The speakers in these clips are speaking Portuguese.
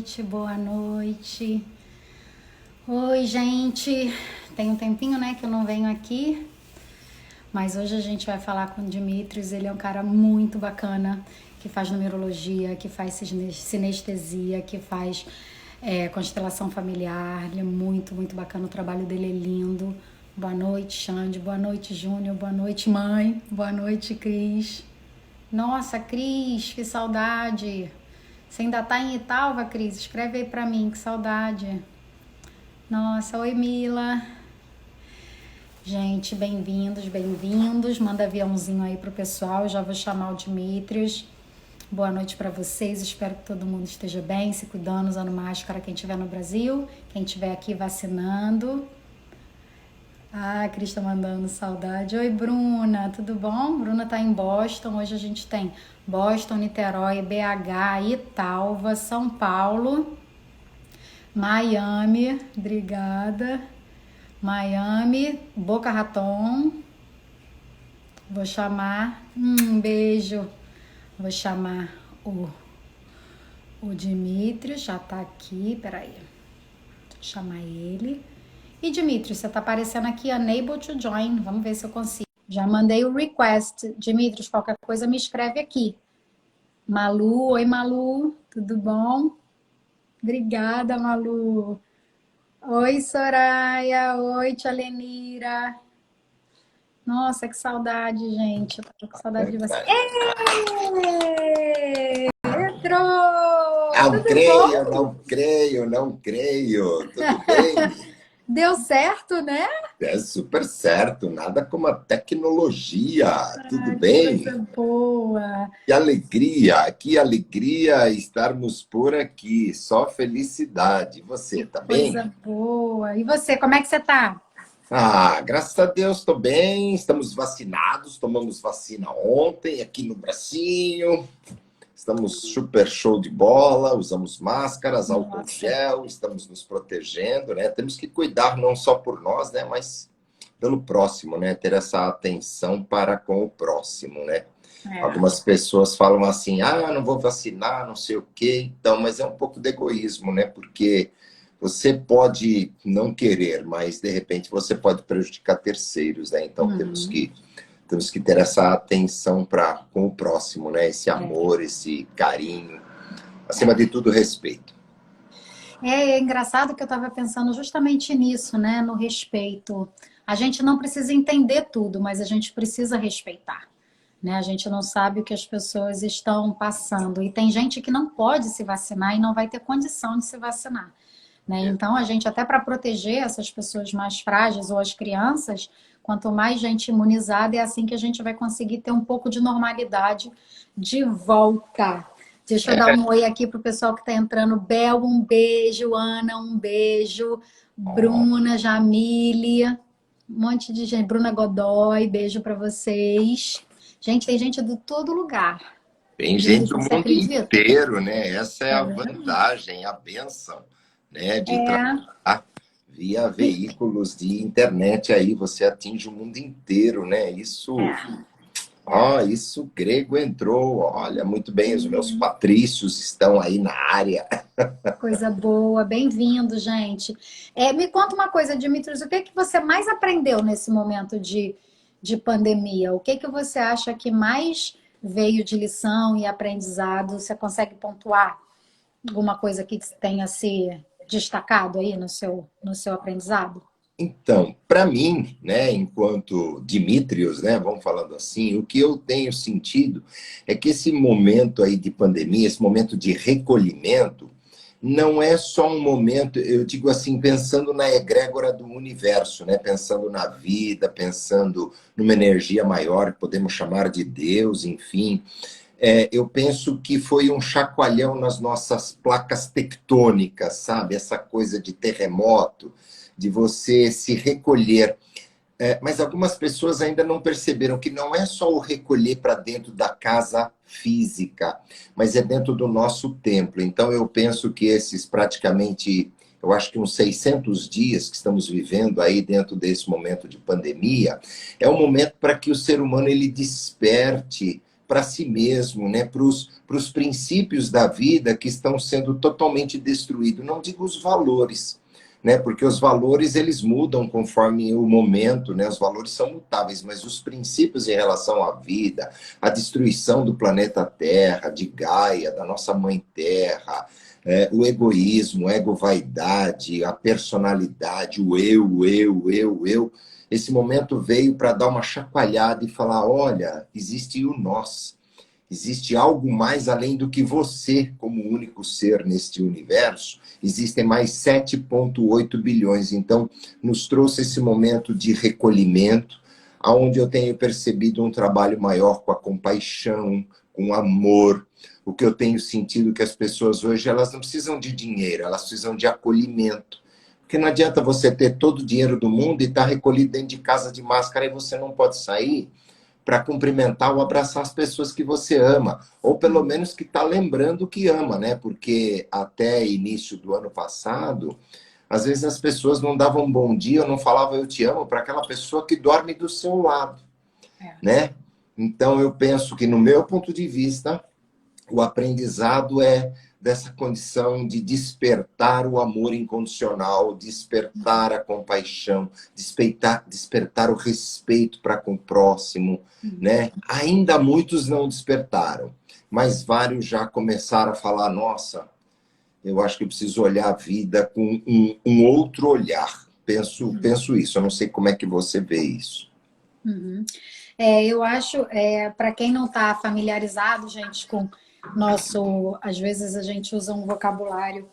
noite, boa noite. Oi, gente. Tem um tempinho, né, que eu não venho aqui, mas hoje a gente vai falar com o Dimitrios. Ele é um cara muito bacana, que faz numerologia, que faz sinestesia, que faz constelação familiar. Ele é muito, muito bacana. O trabalho dele é lindo. Boa noite, Xande. Boa noite, Júnior. Boa noite, mãe. Boa noite, Cris. Nossa, Cris, que saudade. Você ainda tá em Italva, Cris? Escreve aí pra mim, que saudade. Nossa, oi, Mila. Gente, bem-vindos, bem-vindos. Manda aviãozinho aí pro pessoal. Já vou chamar o Dimitrios. Boa noite pra vocês. Espero que todo mundo esteja bem, se cuidando, usando máscara. Quem estiver no Brasil, quem estiver aqui vacinando. Ah, a Cris tá mandando saudade. Oi, Bruna, tudo bom? Bruna tá em Boston. Hoje a gente tem Boston, Niterói, BH, Italva, São Paulo, Miami, obrigada. Miami, Boca Raton. Vou chamar, um beijo. Vou chamar o Dimitrios, já tá aqui, peraí. Deixa eu chamar ele. E Dimitrios, você tá aparecendo aqui, unable to join. Vamos ver se eu consigo. Já mandei o request. Dimitrios, qualquer coisa me escreve aqui. Malu, oi Malu, tudo bom? Obrigada, Malu. Oi, Soraya. Oi, Tia Lenira. Nossa, que saudade, gente. Eu tô com saudade de você. Ê! Entrou! Não Tudo bom? creio, não creio, não creio. Tudo bem? Deu certo, né? É super certo, nada como a tecnologia. Tudo Ah, que bem? coisa boa. Que alegria estarmos por aqui. Só felicidade. E você, Que tá bem? coisa boa. E você, como é que você tá? Ah, graças a Deus estou bem. Estamos vacinados, tomamos vacina ontem aqui no bracinho. Estamos super show de bola, usamos máscaras, álcool Nossa, gel, estamos nos protegendo, né? Temos que cuidar não só por nós, né? Mas pelo próximo, né? Ter essa atenção para com o próximo, né? é. Algumas pessoas falam assim, ah, não vou vacinar, não sei o quê. Então, mas é um pouco de egoísmo, né? Porque você pode não querer, mas de repente você pode prejudicar terceiros, né? Então Uhum. temos que ter essa atenção para com o próximo, né? Esse É, amor, esse carinho, acima é. de tudo, respeito. É engraçado que eu estava pensando justamente nisso, né? No respeito. A gente não precisa entender tudo, mas a gente precisa respeitar, né? A gente não sabe o que as pessoas estão passando. E tem gente que não pode se vacinar e não vai ter condição de se vacinar, né? Então, a gente, até para proteger essas pessoas mais frágeis ou as crianças, quanto mais gente imunizada, é assim que a gente vai conseguir ter um pouco de normalidade de volta. Deixa eu dar um oi aqui pro pessoal que está entrando. Bel, um beijo. Ana, um beijo. Bruna, Jamile, um monte de gente. Bruna Godoy, beijo para vocês. Gente, tem gente de todo lugar. Tem gente Difícil, do você mundo acredita? inteiro, né? Essa é a É. vantagem, a bênção, né? De É. trabalhar via E- veículos de internet aí, você atinge o mundo inteiro, né? Isso, é. isso grego entrou, olha, muito bem, os meus patrícios estão aí na área. Coisa boa, bem-vindo, gente. Me conta uma coisa, Dimitrios, o que que você mais aprendeu nesse momento de pandemia? O que que você acha que mais veio de lição e aprendizado? Você consegue pontuar alguma coisa que tenha se destacado aí no seu aprendizado? Então, para mim, né, enquanto Dimitrios, né, vamos falando assim, o que eu tenho sentido é que esse momento aí de pandemia, esse momento de recolhimento, não é só um momento, eu digo assim, pensando na egrégora do universo, né, pensando na vida, pensando numa energia maior, que podemos chamar de Deus, enfim. Eu penso que foi um chacoalhão nas nossas placas tectônicas, sabe? Essa coisa de terremoto, de você se recolher. Mas algumas pessoas ainda não perceberam que não é só o recolher para dentro da casa física, mas é dentro do nosso templo. Então eu penso que esses praticamente, eu acho que uns 600 dias que estamos vivendo aí dentro desse momento de pandemia, é um momento para que o ser humano ele desperte para si mesmo, né? Para os princípios da vida que estão sendo totalmente destruídos. Não digo os valores, né? Porque os valores eles mudam conforme o momento, né? Os valores são mutáveis, mas os princípios em relação à vida, à destruição do planeta Terra, de Gaia, da nossa mãe Terra, o egoísmo, a ego-vaidade, a personalidade, o eu. Esse momento veio para dar uma chacoalhada e falar: olha, existe o nós. Existe algo mais além do que você, como único ser neste universo. Existem mais 7,8 bilhões. Então, nos trouxe esse momento de recolhimento, onde eu tenho percebido um trabalho maior com a compaixão, com o amor. O que eu tenho sentido é que as pessoas hoje elas não precisam de dinheiro, elas precisam de acolhimento. Porque não adianta você ter todo o dinheiro do mundo e estar recolhido dentro de casa de máscara e você não pode sair para cumprimentar ou abraçar as pessoas que você ama, ou pelo menos que está lembrando que ama, né? Porque até início do ano passado, às vezes as pessoas não davam um bom dia ou não falavam eu te amo para aquela pessoa que dorme do seu lado, né? Então eu penso que no meu ponto de vista, o aprendizado é dessa condição de despertar o amor incondicional, despertar a compaixão, despertar o respeito para com o próximo, né? Ainda muitos não despertaram, mas vários já começaram a falar: nossa, eu acho que eu preciso olhar a vida com um outro olhar. Penso isso, eu não sei como é que você vê isso. Uhum. Eu acho, para quem não está familiarizado, gente, com nosso, às vezes a gente usa um vocabulário,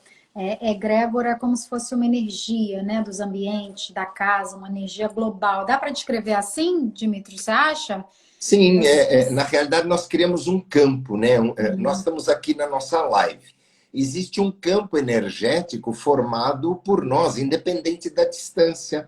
egrégora é como se fosse uma energia, né, dos ambientes, da casa, uma energia global. Dá para descrever assim, Dimitri, você acha? Sim, na realidade nós criamos um campo, né? Nós estamos aqui na nossa live. Existe um campo energético formado por nós, independente da distância.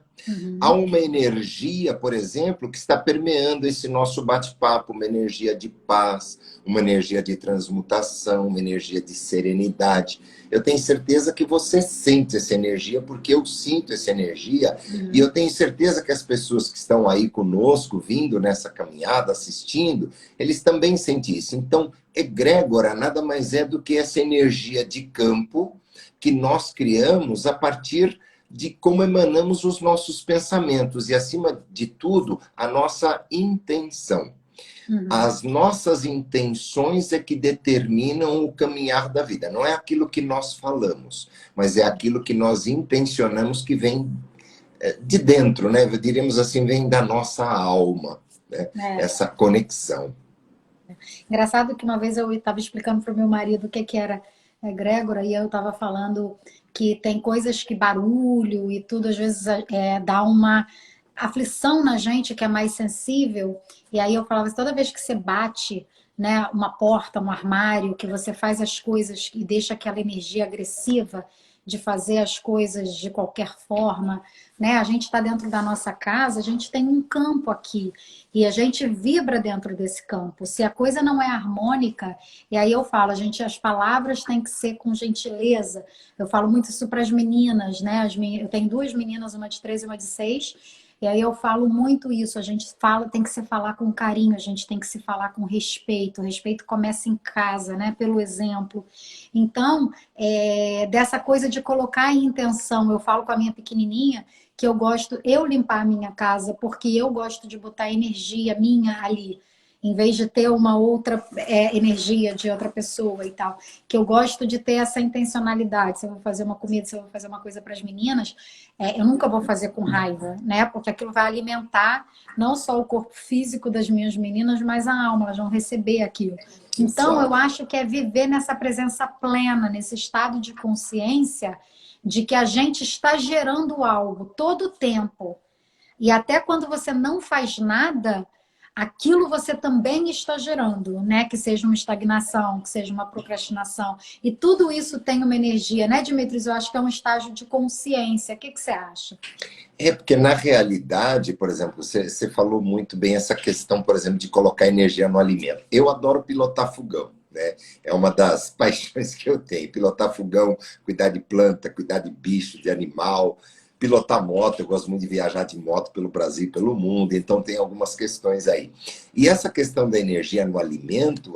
Há uma energia, por exemplo, que está permeando esse nosso bate-papo, uma energia de paz, uma energia de transmutação, uma energia de serenidade. Eu tenho certeza que você sente essa energia, porque eu sinto essa energia, e eu tenho certeza que as pessoas que estão aí conosco, vindo nessa caminhada, assistindo, eles também sentem isso. Então, egrégora nada mais é do que essa energia de campo que nós criamos a partir de como emanamos os nossos pensamentos e, acima de tudo, a nossa intenção. As nossas intenções é que determinam o caminhar da vida. Não é aquilo que nós falamos, mas é aquilo que nós intencionamos que vem de dentro, né? Diríamos assim, vem da nossa alma, né? Essa conexão. Engraçado que uma vez eu estava explicando para o meu marido o que era egrégora e eu estava falando que tem coisas que barulho e tudo às vezes dá uma aflição na gente que é mais sensível. E aí eu falava, toda vez que você bate, né, uma porta, um armário, que você faz as coisas e deixa aquela energia agressiva de fazer as coisas de qualquer forma, né? A gente está dentro da nossa casa, a gente tem um campo aqui e a gente vibra dentro desse campo. Se a coisa não é harmônica, e aí eu falo, as palavras têm que ser com gentileza. Eu falo muito isso para as meninas, né? Eu tenho duas meninas, uma de 3 e uma de 6. E aí eu falo muito isso, a gente fala, tem que se falar com carinho, a gente tem que se falar com respeito. O respeito começa em casa, né? Pelo exemplo. Então, dessa coisa de colocar em intenção, eu falo com a minha pequenininha que eu gosto, eu limpar a minha casa, porque eu gosto de botar energia minha ali, em vez de ter uma outra energia de outra pessoa e tal. Que eu gosto de ter essa intencionalidade. Se eu vou fazer uma comida, se eu vou fazer uma coisa para as meninas, eu nunca vou fazer com raiva, né? Porque aquilo vai alimentar não só o corpo físico das minhas meninas, mas a alma, elas vão receber aquilo. Então, eu acho que é viver nessa presença plena, nesse estado de consciência de que a gente está gerando algo todo o tempo. E até quando você não faz nada, aquilo você também está gerando, né? Que seja uma estagnação, que seja uma procrastinação. E tudo isso tem uma energia, né, Dimitris? Eu acho que é um estágio de consciência. O que você acha? Porque na realidade, por exemplo, você falou muito bem essa questão, por exemplo, de colocar energia no alimento. Eu adoro pilotar fogão, né? É uma das paixões que eu tenho. Pilotar fogão, cuidar de planta, cuidar de bicho, de animal. pilotar moto, eu gosto muito de viajar de moto pelo Brasil e pelo mundo, então tem algumas questões aí. E essa questão da energia no alimento,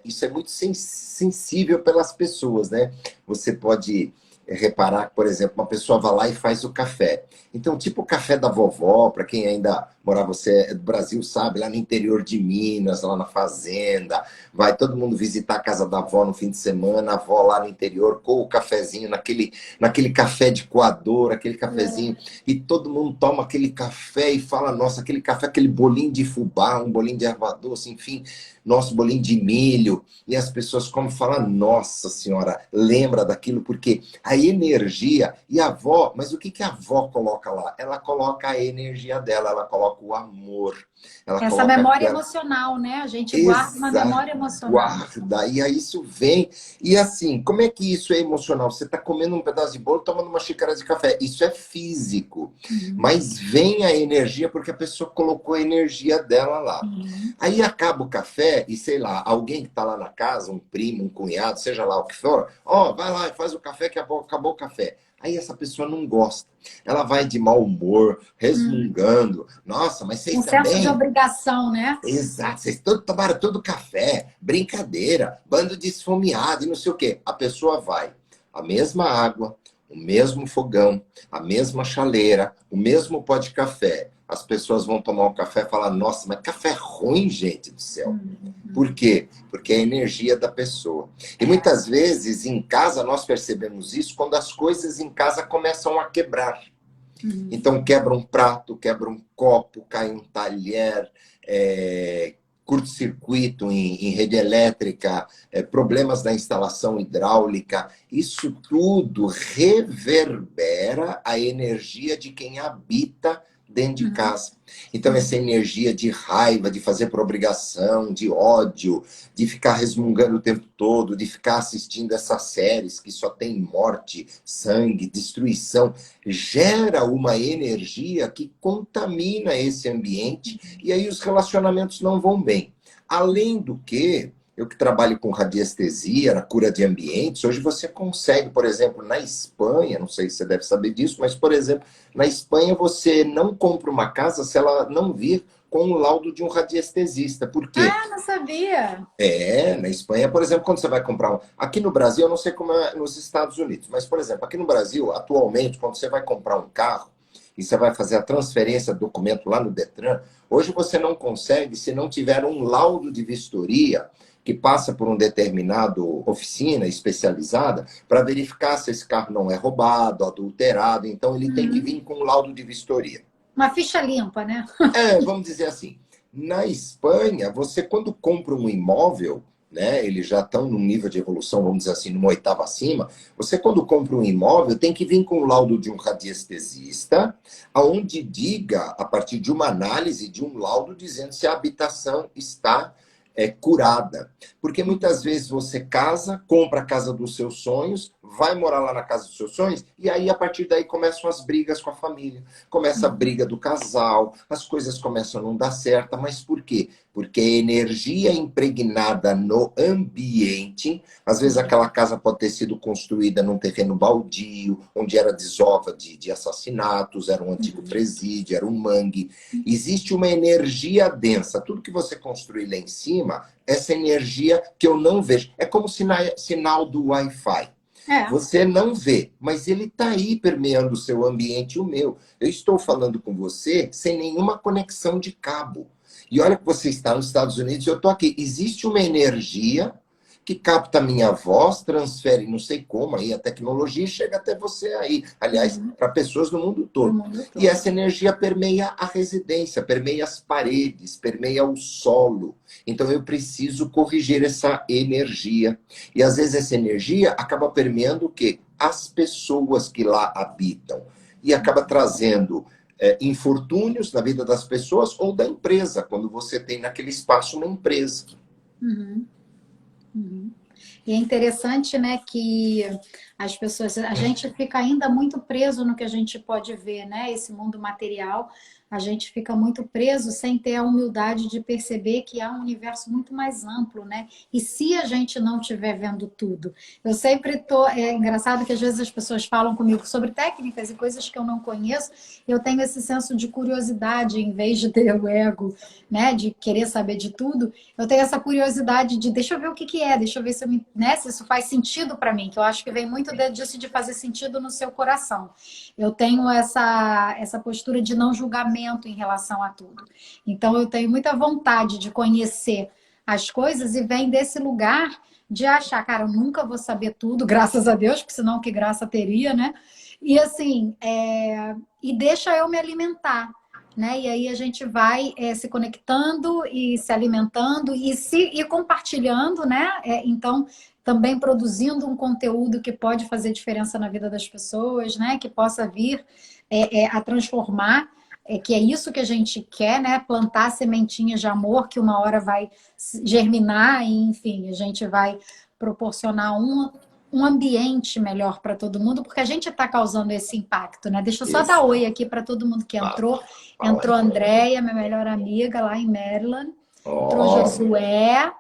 isso é muito sensível pelas pessoas, né? Você pode reparar que, por exemplo, uma pessoa vai lá e faz o café. Então, tipo o café da vovó, para quem ainda morar, você é do Brasil, sabe, lá no interior de Minas, lá na fazenda, vai todo mundo visitar a casa da avó no fim de semana, a avó lá no interior, com o cafezinho, naquele café de coador, aquele cafezinho, e todo mundo toma aquele café e fala, nossa, aquele café, aquele bolinho de fubá, um bolinho de erva doce, enfim, nosso bolinho de milho, e as pessoas comem e falam, nossa senhora, lembra daquilo, porque a energia, e a avó, mas o que que a avó coloca lá? Ela coloca a energia dela, ela coloca o amor, ela Essa coloca memória aquela... emocional, né? A gente guarda uma Exato, memória emocional. guarda, e aí isso vem, e assim, como é que isso é emocional? Você está comendo um pedaço de bolo, tomando uma xícara de café, isso é físico, Uhum. mas vem a energia porque a pessoa colocou a energia dela lá. Uhum. Aí acaba o café e, sei lá, alguém que está lá na casa, um primo, um cunhado, seja lá o que for, ó, vai lá e faz o café que acabou o café. Aí essa pessoa não gosta. Ela vai de mau humor, Uhum. resmungando. Nossa, mas vocês Um senso de também? obrigação, né? Exato, vocês todos tomaram todo café, brincadeira, bando de esfomeado e não sei o quê. A pessoa vai, a mesma água, o mesmo fogão, a mesma chaleira, o mesmo pó de café. As pessoas vão tomar o café e falar, nossa, mas café ruim, gente do céu. Por Uhum. quê? Porque é a energia da pessoa. E É. muitas vezes, em casa, nós percebemos isso quando as coisas em casa começam a quebrar. Uhum. Então, quebra um prato, quebra um copo, cai um talher, curto-circuito em rede elétrica, problemas na instalação hidráulica. Isso tudo reverbera a energia de quem habita dentro de Uhum. casa. Então, essa energia de raiva, de fazer por obrigação, de ódio, de ficar resmungando o tempo todo, de ficar assistindo essas séries que só tem morte, sangue, destruição, gera uma energia que contamina esse ambiente e aí os relacionamentos não vão bem. Além do que, eu que trabalho com radiestesia, na cura de ambientes, hoje você consegue, por exemplo, na Espanha, não sei se você deve saber disso, mas, por exemplo, na Espanha você não compra uma casa se ela não vir com o laudo de um radiestesista. Por quê? Ah, não sabia. Na Espanha, por exemplo, quando você vai comprar um... Aqui no Brasil, eu não sei como é nos Estados Unidos, mas, por exemplo, aqui no Brasil, atualmente, quando você vai comprar um carro e você vai fazer a transferência do documento lá no Detran, hoje você não consegue se não tiver um laudo de vistoria que passa por um determinado oficina especializada para verificar se esse carro não é roubado, adulterado. Então, ele tem que Uhum. vir com um laudo de vistoria. Uma ficha limpa, né? Vamos dizer assim, na Espanha, você quando compra um imóvel, né, eles já estão num nível de evolução, vamos dizer assim, numa oitava acima, você quando compra um imóvel tem que vir com o laudo de um radiestesista, aonde diga, a partir de uma análise, de um laudo, dizendo se a habitação está curada. Porque muitas vezes você casa, compra a casa dos seus sonhos, vai morar lá na casa dos seus sonhos, e aí a partir daí começam as brigas com a família. Começa a briga do casal, as coisas começam a não dar certo, mas por quê? Porque a energia impregnada no ambiente, às vezes aquela casa pode ter sido construída num terreno baldio, onde era desova de assassinatos, era um antigo presídio, era um mangue. Existe uma energia densa. Tudo que você construir lá em cima, essa energia que eu não vejo. É como sinal do Wi-Fi. É. Você não vê, mas ele está aí permeando o seu ambiente e o meu. Eu estou falando com você sem nenhuma conexão de cabo. E olha que você está nos Estados Unidos e eu estou aqui. Existe uma energia que capta a minha voz, transfere não sei como, aí a tecnologia chega até você aí. Aliás, Uhum. para pessoas no mundo No todo. mundo E todo. essa energia permeia a residência, permeia as paredes, permeia o solo. Então eu preciso corrigir essa energia. E às vezes essa energia acaba permeando o quê? As pessoas que lá habitam. E acaba trazendo infortúnios na vida das pessoas ou da empresa, quando você tem naquele espaço uma empresa. Uhum. Uhum. E é interessante, né, que as pessoas, a gente fica ainda muito preso no que a gente pode ver, né, esse mundo material, a gente fica muito preso sem ter a humildade de perceber que há um universo muito mais amplo, né? E se a gente não estiver vendo tudo? Eu sempre tô. É engraçado que às vezes as pessoas falam comigo sobre técnicas e coisas que eu não conheço, eu tenho esse senso de curiosidade, em vez de ter o ego, né? De querer saber de tudo, eu tenho essa curiosidade de deixa eu ver o que que é, deixa eu ver se, né, se isso faz sentido para mim, que eu acho que vem muito disso de fazer sentido no seu coração. Eu tenho essa postura de não julgamento em relação a tudo. Então, eu tenho muita vontade de conhecer as coisas e vem desse lugar de achar, cara, eu nunca vou saber tudo, graças a Deus, porque senão que graça teria, né? E assim, e deixa eu me alimentar. Né? E aí a gente vai se conectando e se alimentando e compartilhando, né? Então, também produzindo um conteúdo que pode fazer diferença na vida das pessoas, né? Que possa vir a transformar, que é isso que a gente quer, né? Plantar sementinhas de amor que uma hora vai germinar e, enfim, a gente vai proporcionar um ambiente melhor para todo mundo, porque a gente está causando esse impacto, né? Deixa eu só dar Isso. oi aqui para todo mundo que Fala, entrou. fala Entrou a aí. Andréia, minha melhor amiga lá em Maryland. Entrou Ó, Josué,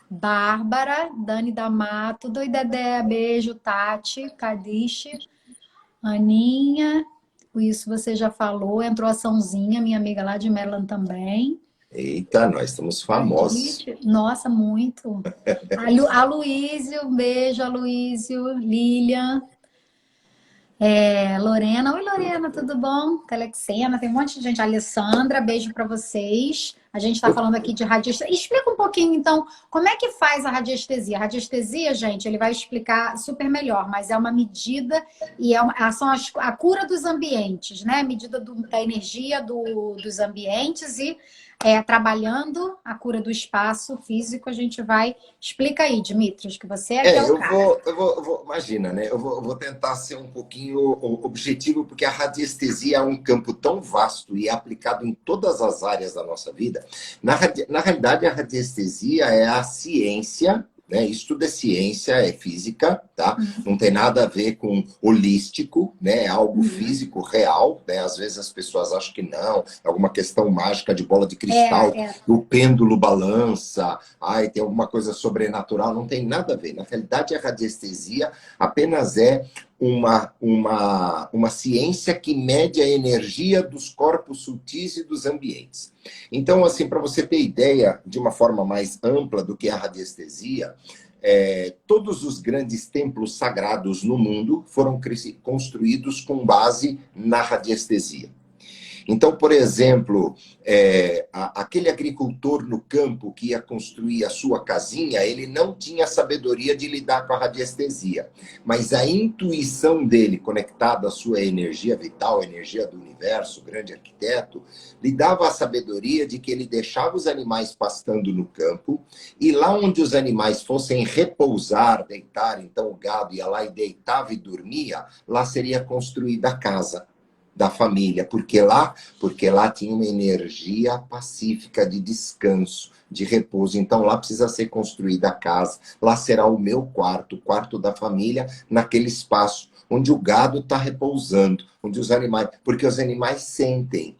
Bárbara, Dani D'Amato, Doidedé, beijo, Tati, Cadiche, Aninha, isso você já falou. Entrou a Sãozinha, minha amiga lá de Maryland também. eita, nós estamos famosos. Cadiche, nossa, muito. A Luísio, um beijo, Aloísio, Lilian. Lorena, oi Lorena, tudo bom? Telexena, tem um monte de gente. Alessandra, beijo para vocês. A gente está Eu, falando aqui de radiestesia. Explica um pouquinho, então, como é que faz a radiestesia? A radiestesia, gente, ele vai explicar super melhor, mas é uma medida e a cura dos ambientes, né? Medida da energia dos ambientes e trabalhando a cura do espaço físico, a gente vai. Explica aí, Dimitrios, que você é que é o cara. imagina, né? Eu vou tentar ser um pouquinho objetivo, porque a radiestesia é um campo tão vasto e é aplicado em todas as áreas da nossa vida. Na realidade, a radiestesia é a ciência, né? Isso tudo é ciência, é física, tá? Não tem nada a ver com holístico, né? É algo Uhum. físico, real, né? Às vezes as pessoas acham que não, é alguma questão mágica de bola de cristal, É, é. o pêndulo balança, ai, tem alguma coisa sobrenatural, não tem nada a ver. Na realidade, a radiestesia apenas é uma ciência que mede a energia dos corpos sutis e dos ambientes. Então, assim, para você ter ideia de uma forma mais ampla do que é a radiestesia, todos os grandes templos sagrados no mundo foram construídos com base na radiestesia. Então, por exemplo, aquele agricultor no campo que ia construir a sua casinha, ele não tinha sabedoria de lidar com a radiestesia, mas a intuição dele, conectada à sua energia vital, a energia do universo, o grande arquiteto, lhe dava a sabedoria de que ele deixava os animais pastando no campo, e lá onde os animais fossem repousar, deitar, então o gado ia lá e deitava e dormia, lá seria construída a casa da família, porque lá tinha uma energia pacífica de descanso, de repouso. Então lá precisa ser construída a casa, lá será o meu quarto, o quarto da família, naquele espaço onde o gado está repousando, onde os animais, porque os animais sentem,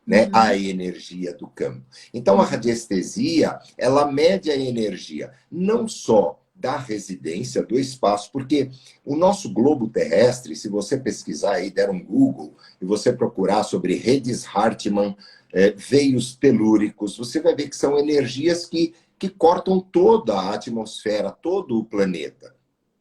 né, a Uhum. energia do campo. Então a Uhum. radiestesia, ela mede a energia não só da residência, do espaço, porque o nosso globo terrestre, se você pesquisar aí, der um Google, e você procurar sobre redes Hartmann, veios telúricos, você vai ver que são energias que cortam toda a atmosfera, todo o planeta.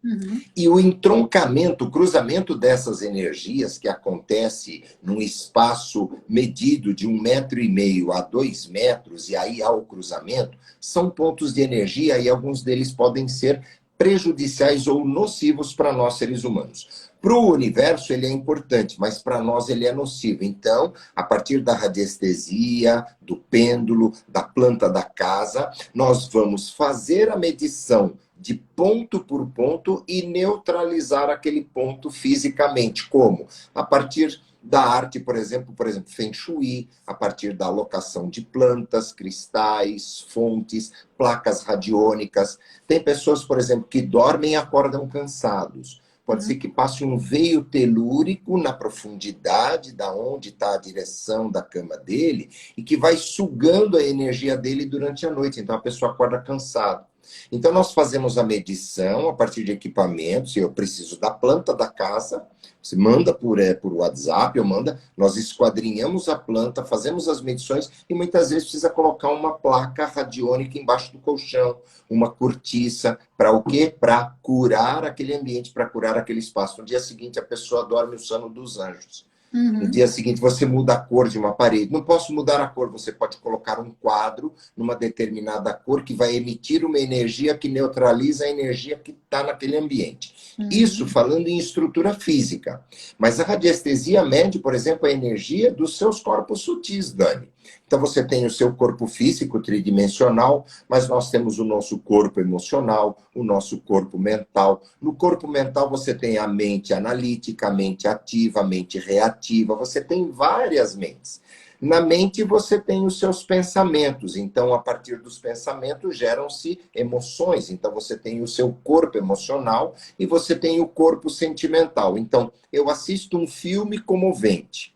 Uhum. E o entroncamento, o cruzamento dessas energias que acontece num espaço medido de 1,5 metro a 2 metros, e aí há o cruzamento, são pontos de energia e alguns deles podem ser prejudiciais ou nocivos para nós seres humanos. Para o universo ele é importante, mas para nós ele é nocivo. Então, a partir da radiestesia, do pêndulo, da planta da casa, nós vamos fazer a medição de ponto por ponto e neutralizar aquele ponto fisicamente. Como? A partir da arte, por exemplo, Feng Shui, a partir da alocação de plantas, cristais, fontes, placas radiônicas. Tem pessoas, por exemplo, que dormem e acordam cansados. Pode ser que passe um veio telúrico na profundidade da onde está a direção da cama dele e que vai sugando a energia dele durante a noite. Então a pessoa acorda cansada. Então nós fazemos a medição a partir de equipamentos. Eu preciso da planta da casa. Você manda por WhatsApp, eu manda, nós esquadrinhamos a planta, fazemos as medições e muitas vezes precisa colocar uma placa radiônica embaixo do colchão, uma cortiça, para o quê? Para curar aquele ambiente, para curar aquele espaço. No dia seguinte a pessoa dorme o sono dos anjos. No dia seguinte, você muda a cor de uma parede. Não posso mudar a cor, você pode colocar um quadro numa determinada cor que vai emitir uma energia que neutraliza a energia que está naquele ambiente. Isso falando em estrutura física. Mas a radiestesia mede, por exemplo, a energia dos seus corpos sutis, Dani. Então você tem o seu corpo físico tridimensional, mas nós temos o nosso corpo emocional, o nosso corpo mental. No corpo mental você tem a mente analítica, a mente ativa, a mente reativa, você tem várias mentes. Na mente você tem os seus pensamentos, então a partir dos pensamentos geram-se emoções. Então você tem o seu corpo emocional e você tem o corpo sentimental. Então eu assisto um filme comovente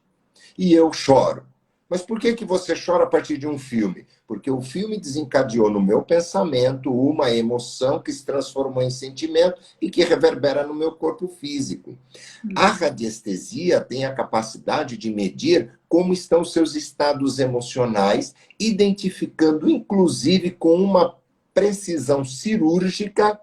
e eu choro. Mas por que você chora a partir de um filme? Porque o filme desencadeou no meu pensamento uma emoção que se transformou em sentimento e que reverbera no meu corpo físico. A radiestesia tem a capacidade de medir como estão os seus estados emocionais, identificando, inclusive, com uma precisão cirúrgica,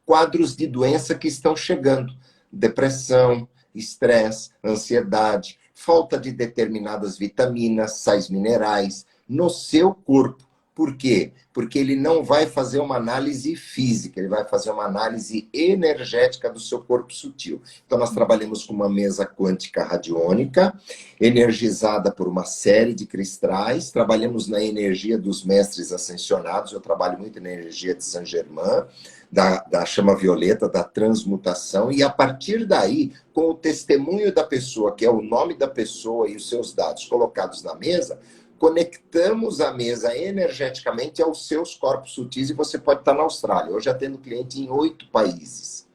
quadros de doença que estão chegando. Depressão, estresse, ansiedade, falta de determinadas vitaminas, sais minerais no seu corpo. Por quê? Porque ele não vai fazer uma análise física, ele vai fazer uma análise energética do seu corpo sutil. Então nós trabalhamos com uma mesa quântica radiônica, energizada por uma série de cristais, trabalhamos na energia dos mestres ascensionados, eu trabalho muito na energia de Saint-Germain, da chama violeta, da transmutação, e a partir daí, com o testemunho da pessoa, que é o nome da pessoa e os seus dados colocados na mesa, conectamos a mesa energeticamente aos seus corpos sutis e você pode estar na Austrália. Hoje atendo cliente em 8 países.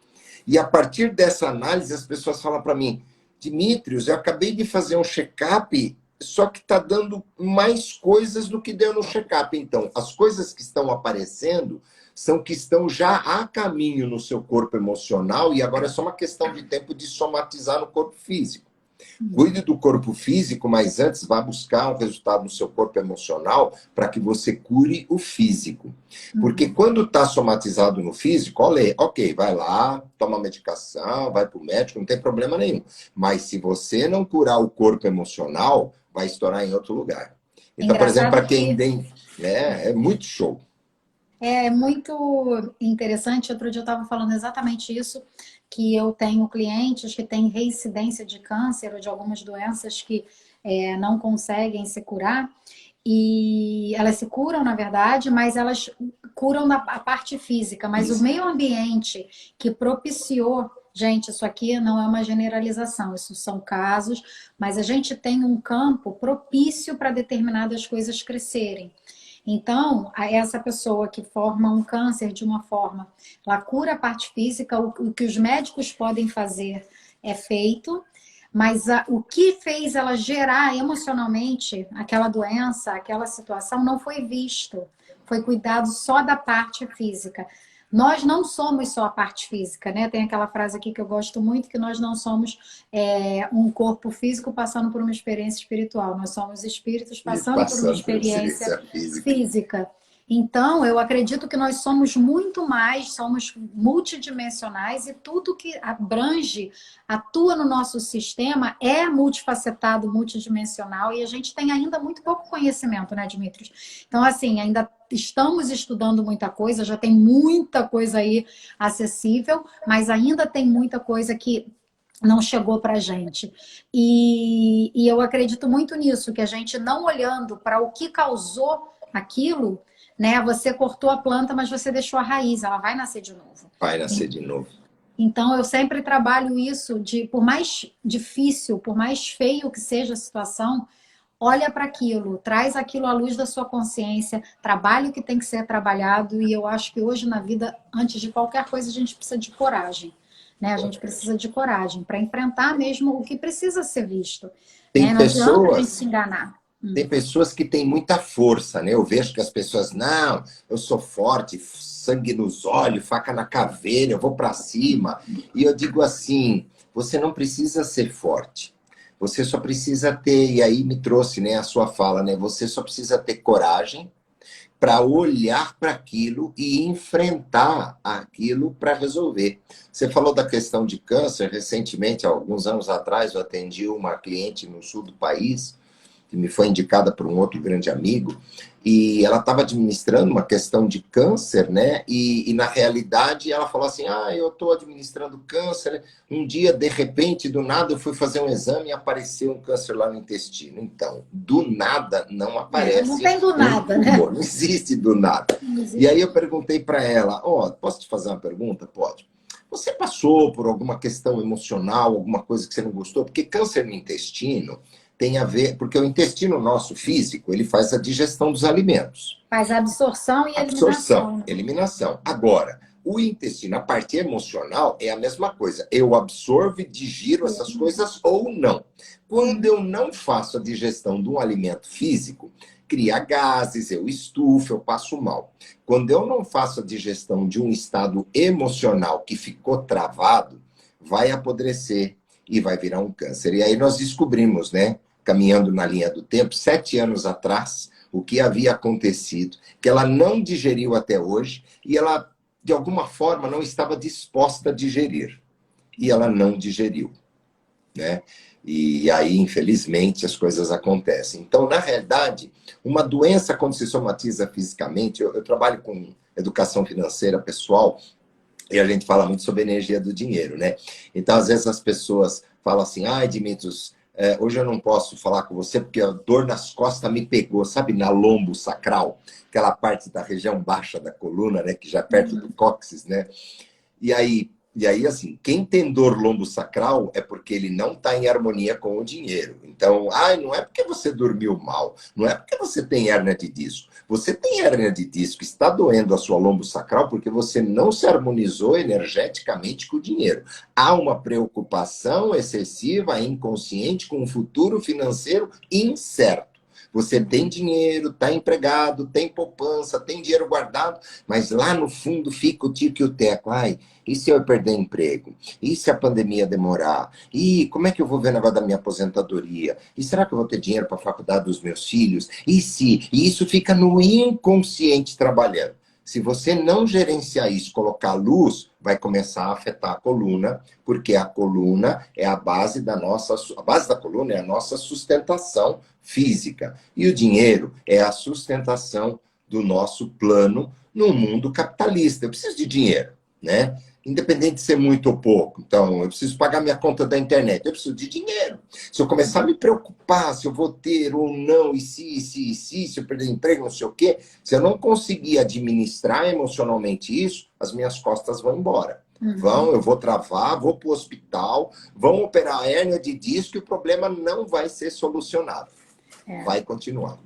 E a partir dessa análise, as pessoas falam para mim, Dimitrios, eu acabei de fazer um check-up, só que está dando mais coisas do que deu no check-up. Então, as coisas que estão aparecendo são que estão já a caminho no seu corpo emocional e agora é só uma questão de tempo de somatizar no corpo físico. Cuide do corpo físico, mas antes vá buscar um resultado no seu corpo emocional para que você cure o físico. Porque quando está somatizado no físico, olha, ok, vai lá, toma medicação, vai para o médico, não tem problema nenhum. Mas se você não curar o corpo emocional, vai estourar em outro lugar. Então, por exemplo, para quem tem... É muito show. É muito interessante. Outro dia eu estava falando exatamente isso, que eu tenho clientes que têm reincidência de câncer ou de algumas doenças que não conseguem se curar. E elas se curam, na verdade, mas elas curam a parte física. Mas o meio ambiente que propiciou... Gente, isso aqui não é uma generalização, isso são casos, mas a gente tem um campo propício para determinadas coisas crescerem. Então, essa pessoa que forma um câncer de uma forma, ela cura a parte física, o que os médicos podem fazer é feito, mas o que fez ela gerar emocionalmente aquela doença, aquela situação, não foi visto. Foi cuidado só da parte física. Nós não somos só a parte física, né? Tem aquela frase aqui que eu gosto muito, que nós não somos um corpo físico passando por uma experiência espiritual. Nós somos espíritos passando por uma experiência física. Então, eu acredito que nós somos muito mais, somos multidimensionais e tudo que abrange, atua no nosso sistema é multifacetado, multidimensional e a gente tem ainda muito pouco conhecimento, né, Dimitrios? Então, assim, ainda estamos estudando muita coisa, já tem muita coisa aí acessível, mas ainda tem muita coisa que não chegou para a gente. E eu acredito muito nisso, que a gente não olhando para o que causou aquilo, né? Você cortou a planta, mas você deixou a raiz, ela vai nascer de novo. Vai nascer de novo. Então, eu sempre trabalho isso, por mais difícil, por mais feio que seja a situação, olha para aquilo, traz aquilo à luz da sua consciência, trabalhe o que tem que ser trabalhado, e eu acho que hoje na vida, antes de qualquer coisa, a gente precisa de coragem. né? A gente precisa de coragem para enfrentar mesmo o que precisa ser visto, né? Tem Não adianta a gente pessoas se enganar. Tem pessoas que têm muita força, né? Eu vejo que as pessoas, não, eu sou forte, sangue nos olhos, faca na caveira, eu vou para cima. E eu digo assim, você não precisa ser forte. Você só precisa ter, e aí me trouxe, né, a sua fala, né? Você só precisa ter coragem para olhar para aquilo e enfrentar aquilo para resolver. Você falou da questão de câncer. Recentemente, há alguns anos atrás, eu atendi uma cliente no sul do país, que me foi indicada por um outro grande amigo, e ela estava administrando uma questão de câncer, né? E na realidade ela falou assim, eu estou administrando câncer, um dia, de repente, do nada, eu fui fazer um exame e apareceu um câncer lá no intestino. Então, do nada não Não aparece tem do um nada, né? tumor, não existe do nada. Não E aí existe. eu perguntei para ela, posso te fazer uma pergunta? Pode. Você passou por alguma questão emocional, alguma coisa que você não gostou? Porque câncer no intestino tem a ver, porque o intestino nosso físico, ele faz a digestão dos alimentos. Faz absorção e Absorção, eliminação, né? eliminação. Agora, o intestino, a parte emocional, é a mesma coisa. Eu absorvo e digiro essas coisas ou não. Quando eu não faço a digestão de um alimento físico, cria gases, eu estufo, eu passo mal. Quando eu não faço a digestão de um estado emocional que ficou travado, vai apodrecer e vai virar um câncer. E aí nós descobrimos, né, caminhando na linha do tempo, 7 anos atrás, o que havia acontecido, que ela não digeriu até hoje e ela, de alguma forma, não estava disposta a digerir. E ela não digeriu, né? E aí, infelizmente, as coisas acontecem. Então, na realidade, uma doença, quando se somatiza fisicamente, eu trabalho com educação financeira pessoal, e a gente fala muito sobre a energia do dinheiro, né? Então, às vezes as pessoas falam assim, Dimitrios, hoje eu não posso falar com você porque a dor nas costas me pegou, sabe, na lombo sacral, aquela parte da região baixa da coluna, né, que já é perto do cóccix, né? E aí, assim, quem tem dor lombosacral é porque ele não está em harmonia com o dinheiro. Então, não é porque você dormiu mal, não é porque você tem hérnia de disco. Você tem hérnia de disco, está doendo a sua lombosacral porque você não se harmonizou energeticamente com o dinheiro. Há uma preocupação excessiva, inconsciente, com o futuro financeiro incerto. Você tem dinheiro, está empregado, tem poupança, tem dinheiro guardado, mas lá no fundo fica o tico e o teco. E se eu perder emprego? E se a pandemia demorar? E como é que eu vou ver o negócio da minha aposentadoria? E será que eu vou ter dinheiro para a faculdade dos meus filhos? E se? E isso fica no inconsciente trabalhando. Se você não gerenciar isso, colocar luz, vai começar a afetar a coluna, porque a coluna é a base da coluna é a nossa sustentação física. E o dinheiro é a sustentação do nosso plano no mundo capitalista. Eu preciso de dinheiro, né? Independente de ser muito ou pouco. Então, eu preciso pagar minha conta da internet. Eu preciso de dinheiro. Se eu começar a me preocupar se eu vou ter ou não, e se eu perder emprego, não sei o quê, se eu não conseguir administrar emocionalmente isso, as minhas costas vão embora. Eu vou travar, vou para o hospital, vão operar a hérnia de disco e o problema não vai ser solucionado. Vai continuar.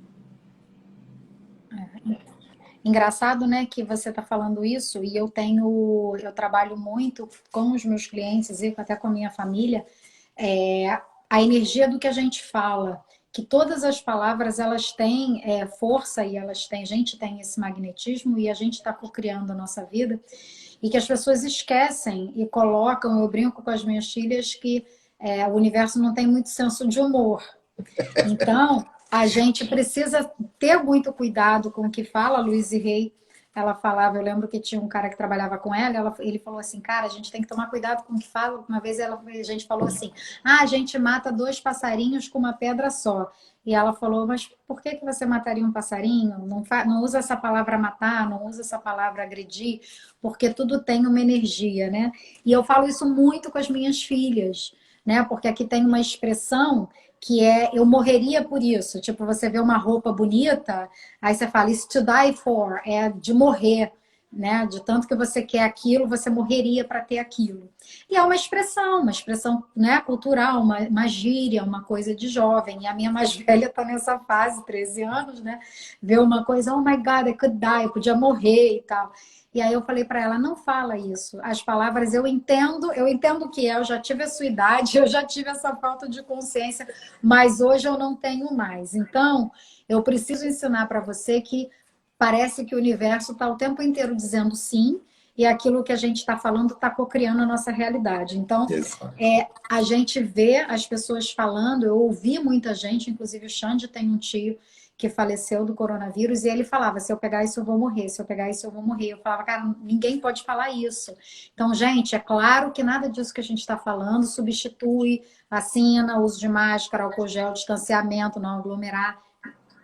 Engraçado, né, que você está falando isso e eu trabalho muito com os meus clientes e até com a minha família, a energia do que a gente fala, que todas as palavras elas têm força e a gente tem esse magnetismo e a gente está co-criando a nossa vida e que as pessoas esquecem e colocam, eu brinco com as minhas filhas que o universo não tem muito senso de humor. Então, a gente precisa ter muito cuidado com o que fala. A Louise Hay, ela falava, eu lembro que tinha um cara que trabalhava com ela, ele falou assim, cara, a gente tem que tomar cuidado com o que fala. Uma vez a gente falou assim, a gente mata 2 passarinhos com uma pedra só. E ela falou, mas por que você mataria um passarinho? Não usa essa palavra matar, não usa essa palavra agredir, porque tudo tem uma energia, né? E eu falo isso muito com as minhas filhas, né? Porque aqui tem uma expressão que eu morreria por isso. Tipo, você vê uma roupa bonita, aí você fala, it's to die for, é de morrer. né? De tanto que você quer aquilo, você morreria para ter aquilo. E é uma expressão, né, cultural, uma gíria, uma coisa de jovem. E a minha mais velha está nessa fase, 13 anos, né? Vê uma coisa, oh my God, I could die, eu podia morrer e tal. E aí eu falei para ela, não fala isso. As palavras eu entendo que é, eu já tive a sua idade, eu já tive essa falta de consciência, mas hoje eu não tenho mais. Então, eu preciso ensinar para você que parece que o universo está o tempo inteiro dizendo sim, e aquilo que a gente está falando está cocriando a nossa realidade. Então, a gente vê as pessoas falando, eu ouvi muita gente, inclusive o Xande tem um tio que faleceu do coronavírus, e ele falava, se eu pegar isso eu vou morrer, se eu pegar isso eu vou morrer. Eu falava, cara, ninguém pode falar isso. Então, gente, é claro que nada disso que a gente está falando substitui vacina, uso de máscara, álcool gel, distanciamento, não aglomerar.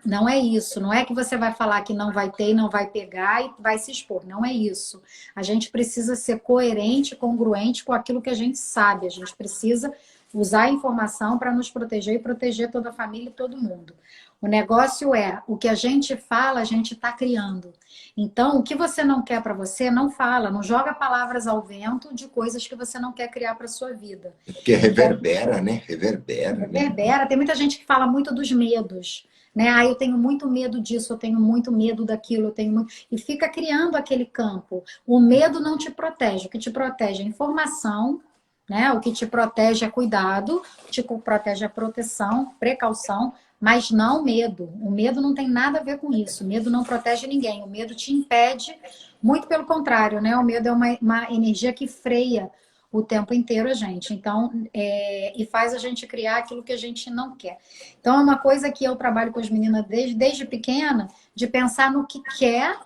Não é isso, não é que você vai falar que não vai ter e não vai pegar e vai se expor, não é isso. A gente precisa ser coerente, congruente com aquilo que a gente sabe, a gente precisa usar a informação para nos proteger e proteger toda a família e todo mundo. O negócio é, o que a gente fala, a gente está criando. Então, o que você não quer para você, não fala, não joga palavras ao vento de coisas que você não quer criar para sua vida. Porque reverbera, né? Reverbera. Reverbera. Tem muita gente que fala muito dos medos. Né? Ah, eu tenho muito medo disso, eu tenho muito medo daquilo, eu tenho muito... E fica criando aquele campo. O medo não te protege, o que te protege é informação, né? O que te protege é cuidado, o que te protege é proteção, precaução, mas não medo. O medo não tem nada a ver com isso. O medo não protege ninguém, o medo te impede, muito pelo contrário, né? O medo é uma energia que freia o tempo inteiro a gente. Então, e faz a gente criar aquilo que a gente não quer. Então, é uma coisa que eu trabalho com as meninas desde pequena, de pensar no que quer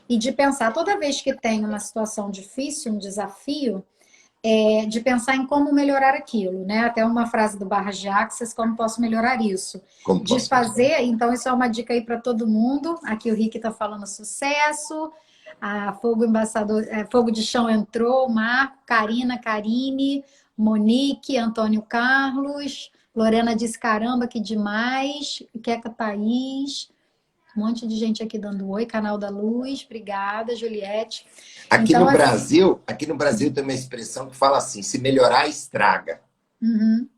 e de pensar, toda vez que tem uma situação difícil, um desafio, de pensar em como melhorar aquilo, né? Até uma frase do Barra de Axis, como posso melhorar isso? Como De posso fazer, então isso é uma dica aí para todo mundo. Aqui o Rick está falando sucesso, a Fogo Embaixador, Fogo de Chão entrou, Marco, Karina, Karine, Monique, Antônio Carlos, Lorena disse caramba, que demais, Queca Thaís, um monte de gente aqui dando oi, Canal da Luz, obrigada, Juliette. Aqui então, no Brasil tem uma expressão que fala assim, se melhorar, estraga. Uhum.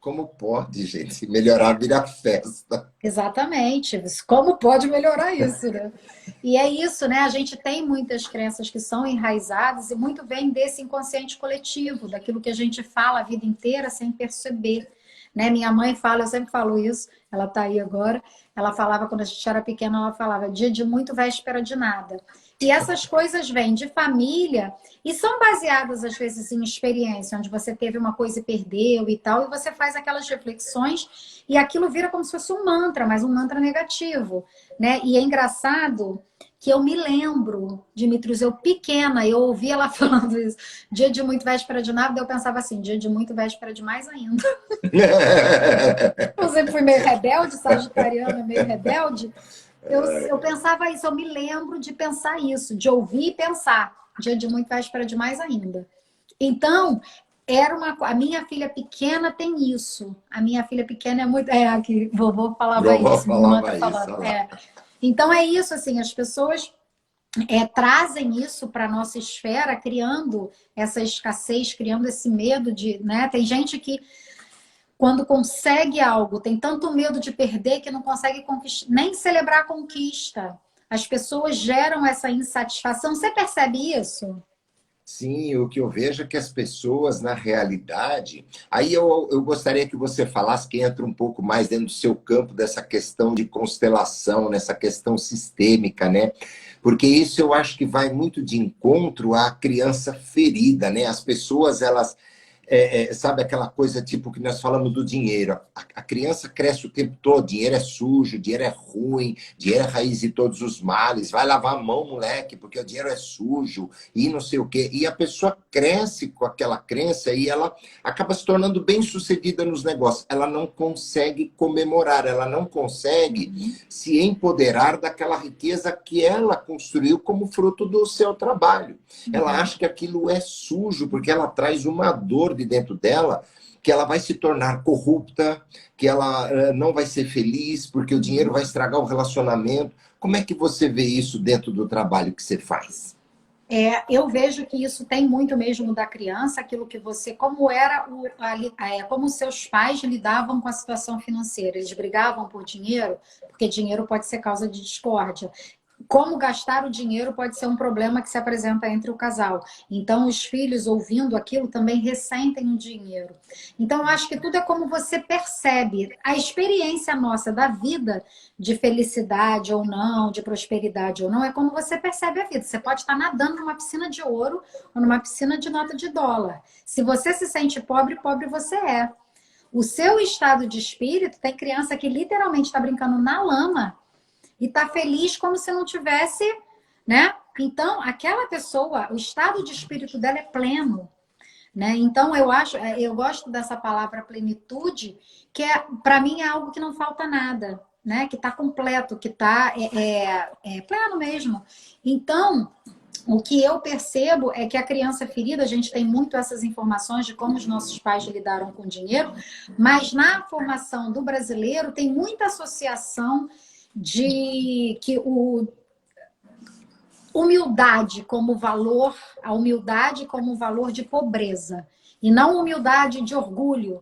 Como pode, gente? Se melhorar, vira festa. Exatamente. Como pode melhorar isso, né? E é isso, né? A gente tem muitas crenças que são enraizadas e muito vem desse inconsciente coletivo, daquilo que a gente fala a vida inteira sem perceber. Né? Minha mãe fala, eu sempre falo isso, ela está aí agora, ela falava quando a gente era pequena, ela falava dia de muito, véspera de nada. E essas coisas vêm de família e são baseadas, às vezes, em experiência, onde você teve uma coisa e perdeu e tal, e você faz aquelas reflexões e aquilo vira como se fosse um mantra, mas um mantra negativo, né? E é engraçado que eu me lembro, Dimitrios, eu pequena, eu ouvi ela falando isso, dia de muito, véspera de nada, eu pensava assim, dia de muito, véspera de mais ainda. Eu sempre fui meio rebelde, sagitariana, meio rebelde. Eu pensava isso, eu me lembro de pensar isso, de ouvir e pensar. Dia de muito, véspera de mais ainda. Então, a minha filha pequena tem isso. A minha filha pequena é muito... aqui, vovô falava Vovó isso, minha irmã tá falava isso, falando. Então, é isso, assim, as pessoas trazem isso para a nossa esfera, criando essa escassez, criando esse medo de... né? Tem gente que quando consegue algo, tem tanto medo de perder que não consegue nem celebrar a conquista. As pessoas geram essa insatisfação. Você percebe isso? Sim, o que eu vejo é que as pessoas, na realidade... Aí eu gostaria que você falasse, que entra um pouco mais dentro do seu campo, dessa questão de constelação, nessa questão sistêmica, né? Porque isso eu acho que vai muito de encontro à criança ferida, né? As pessoas, elas... sabe aquela coisa tipo que nós falamos do dinheiro, a criança cresce o tempo todo, dinheiro é sujo, dinheiro é ruim, dinheiro é raiz de todos os males, vai lavar a mão, moleque, porque o dinheiro é sujo, e não sei o quê, e a pessoa cresce com aquela crença e ela acaba se tornando bem sucedida nos negócios, ela não consegue comemorar, ela não consegue se empoderar daquela riqueza que ela construiu como fruto do seu trabalho, ela acha que aquilo é sujo, porque ela traz uma dor de dentro dela, que ela vai se tornar corrupta, que ela não vai ser feliz, porque o dinheiro vai estragar o relacionamento. Como é que você vê isso dentro do trabalho que você faz? Eu vejo que isso tem muito mesmo da criança, aquilo que você, como era, como seus pais lidavam com a situação financeira. Eles brigavam por dinheiro, porque dinheiro pode ser causa de discórdia. Como gastar o dinheiro pode ser um problema que se apresenta entre o casal. Então, os filhos, ouvindo aquilo, também ressentem o dinheiro. Então, eu acho que tudo é como você percebe. A experiência nossa da vida, de felicidade ou não, de prosperidade ou não, é como você percebe a vida. Você pode estar nadando numa piscina de ouro ou numa piscina de nota de dólar. Se você se sente pobre, pobre você é. O seu estado de espírito, tem criança que literalmente está brincando na lama e tá feliz como se não tivesse, né? Então, aquela pessoa, o estado de espírito dela é pleno, né? Então, eu gosto dessa palavra plenitude, que para mim é algo que não falta nada, né? Que tá completo, que tá pleno mesmo. Então, o que eu percebo é que a criança ferida, a gente tem muito essas informações de como os nossos pais lidaram com o dinheiro, mas na formação do brasileiro tem muita associação de que humildade como valor, a humildade como valor de pobreza, e não humildade de orgulho.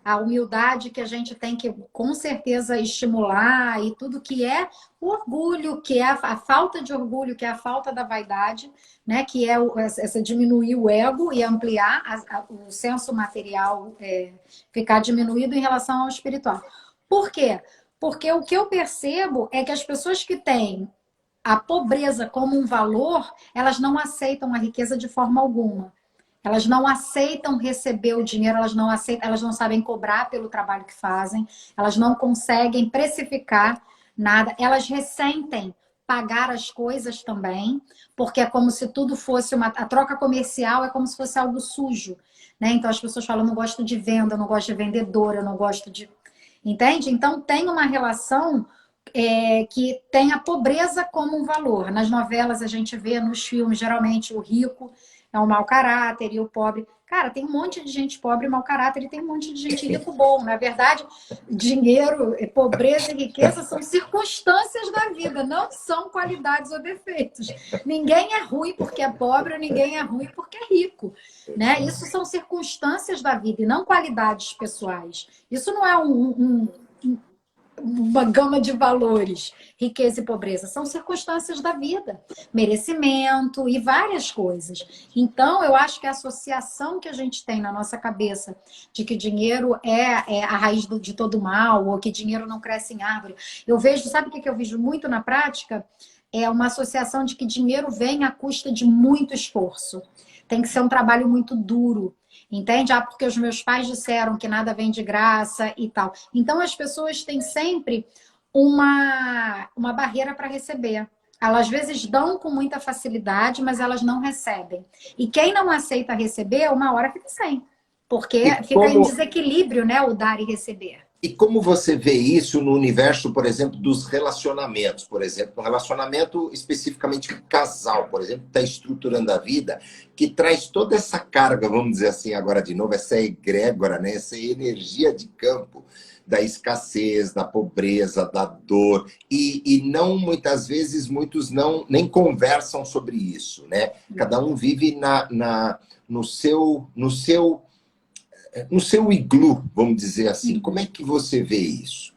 A humildade que a gente tem que, com certeza, estimular e tudo que é o orgulho, que é a falta de orgulho, que é a falta da vaidade, né? Que é essa diminuir o ego e ampliar o senso material, ficar diminuído em relação ao espiritual. Por quê? Porque o que eu percebo é que as pessoas que têm a pobreza como um valor, elas não aceitam a riqueza de forma alguma. Elas não aceitam receber o dinheiro, elas não aceitam, elas não sabem cobrar pelo trabalho que fazem, elas não conseguem precificar nada, elas ressentem pagar as coisas também, porque é como se tudo fosse a troca comercial é como se fosse algo sujo, né? Então as pessoas falam, eu não gosto de venda, eu não gosto de vendedor, eu não gosto de... Entende? Então tem uma relação que tem a pobreza como um valor. Nas novelas a gente vê, nos filmes, geralmente o rico é um mau caráter e o pobre... Cara, tem um monte de gente pobre e mau caráter e tem um monte de gente rico bom. Na verdade, dinheiro, pobreza e riqueza são circunstâncias da vida, não são qualidades ou defeitos. Ninguém é ruim porque é pobre, ninguém é ruim porque é rico, né? Isso são circunstâncias da vida e não qualidades pessoais. Isso não é uma gama de valores, riqueza e pobreza, são circunstâncias da vida, merecimento e várias coisas. Então, eu acho que a associação que a gente tem na nossa cabeça de que dinheiro é a raiz de todo mal, ou que dinheiro não cresce em árvore, eu vejo, sabe o que eu vejo muito na prática? É uma associação de que dinheiro vem à custa de muito esforço. Tem que ser um trabalho muito duro. Entende? Porque os meus pais disseram que nada vem de graça e tal. Então, as pessoas têm sempre uma barreira para receber. Elas, às vezes, dão com muita facilidade, mas elas não recebem. E quem não aceita receber, uma hora fica sem. Porque fica em desequilíbrio, né? O dar e receber. E como você vê isso no universo, por exemplo, dos relacionamentos? Por exemplo, um relacionamento especificamente casal, por exemplo, que está estruturando a vida, que traz toda essa carga, vamos dizer assim agora de novo, essa egrégora, né? Essa energia de campo da escassez, da pobreza, da dor. E não, muitas vezes, muitos não nem conversam sobre isso, né? Cada um vive no seu iglu, vamos dizer assim. Como é que você vê isso?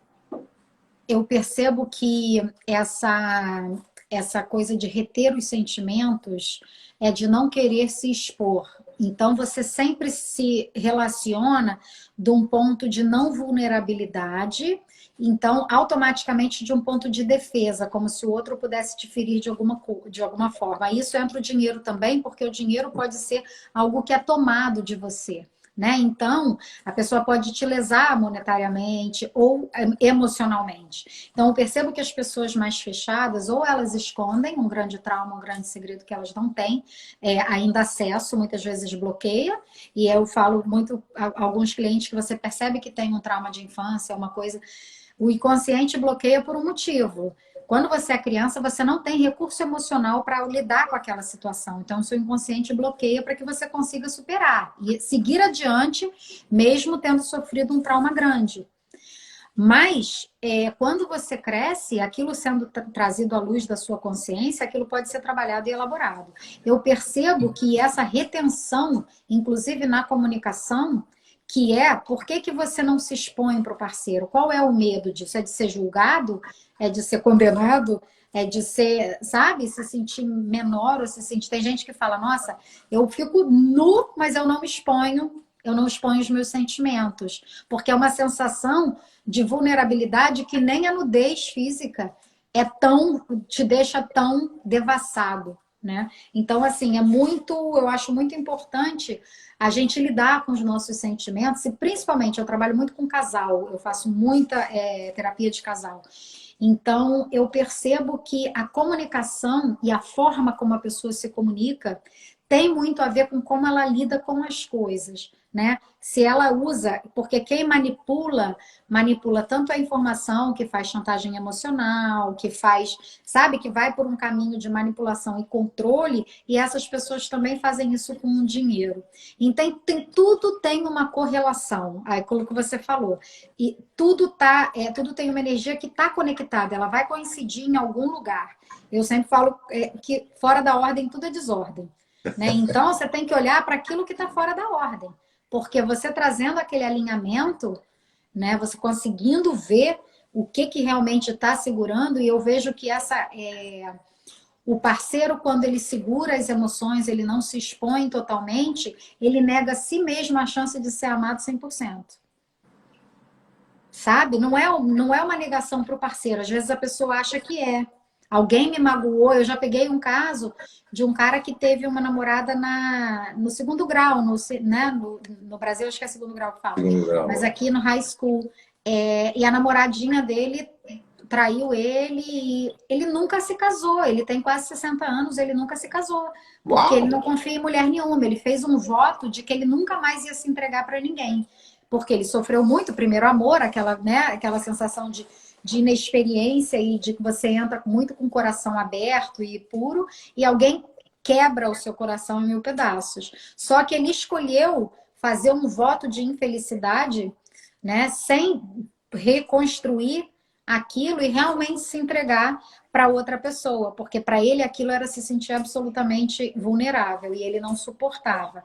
Eu percebo que essa coisa de reter os sentimentos é de não querer se expor. Então, você sempre se relaciona de um ponto de não vulnerabilidade, então, automaticamente de um ponto de defesa, como se o outro pudesse te ferir de alguma forma. Isso entra o dinheiro também, porque o dinheiro pode ser algo que é tomado de você. Né? Então, a pessoa pode te lesar monetariamente ou emocionalmente. Então, eu percebo que as pessoas mais fechadas, ou elas escondem um grande trauma, um grande segredo que elas não têm ainda acesso, muitas vezes bloqueia. E eu falo muito a alguns clientes que você percebe que tem um trauma de infância, uma coisa... O inconsciente bloqueia por um motivo. Quando você é criança, você não tem recurso emocional para lidar com aquela situação. Então, o seu inconsciente bloqueia para que você consiga superar e seguir adiante, mesmo tendo sofrido um trauma grande. Mas, quando você cresce, aquilo sendo trazido à luz da sua consciência, aquilo pode ser trabalhado e elaborado. Eu percebo que essa retenção, inclusive na comunicação, que por que que você não se expõe para o parceiro? Qual é o medo disso? É de ser julgado? É de ser condenado? É de ser, sabe, se sentir menor ou se sentir... Tem gente que fala, nossa, eu fico nu, mas eu não exponho os meus sentimentos. Porque é uma sensação de vulnerabilidade que nem a nudez física te deixa tão devassado, né? Então, assim, eu acho muito importante a gente lidar com os nossos sentimentos e principalmente eu trabalho muito com casal, eu faço muita terapia de casal. Então, eu percebo que a comunicação e a forma como a pessoa se comunica tem muito a ver com como ela lida com as coisas, né? Se ela usa, porque quem manipula tanto a informação, que faz chantagem emocional, que faz, sabe, que vai por um caminho de manipulação e controle, e essas pessoas também fazem isso com o dinheiro. Então, tudo tem uma correlação, aí aquilo que você falou. E tudo tem uma energia que está conectada, ela vai coincidir em algum lugar. Eu sempre falo que fora da ordem tudo é desordem. Né? Então, você tem que olhar para aquilo que está fora da ordem. Porque você trazendo aquele alinhamento, né, você conseguindo ver o que realmente está segurando, e eu vejo que o parceiro, quando ele segura as emoções, ele não se expõe totalmente, ele nega a si mesmo a chance de ser amado 100%. Sabe? Não é uma negação para o parceiro. Às vezes a pessoa acha que é. Alguém me magoou. Eu já peguei um caso de um cara que teve uma namorada no segundo grau, né? No Brasil, acho que é segundo grau que fala. Segundo grau. Mas aqui no high school. E a namoradinha dele traiu ele e ele nunca se casou. Ele tem quase 60 anos, ele nunca se casou. Porque Uau! ele não confia em mulher nenhuma. Ele fez um voto de que ele nunca mais ia se entregar para ninguém. Porque ele sofreu muito, primeiro amor, aquela sensação de inexperiência e de que você entra muito com o coração aberto e puro, e alguém quebra o seu coração em mil pedaços. Só que ele escolheu fazer um voto de infelicidade, né, sem reconstruir aquilo e realmente se entregar para outra pessoa, porque para ele aquilo era se sentir absolutamente vulnerável e ele não suportava.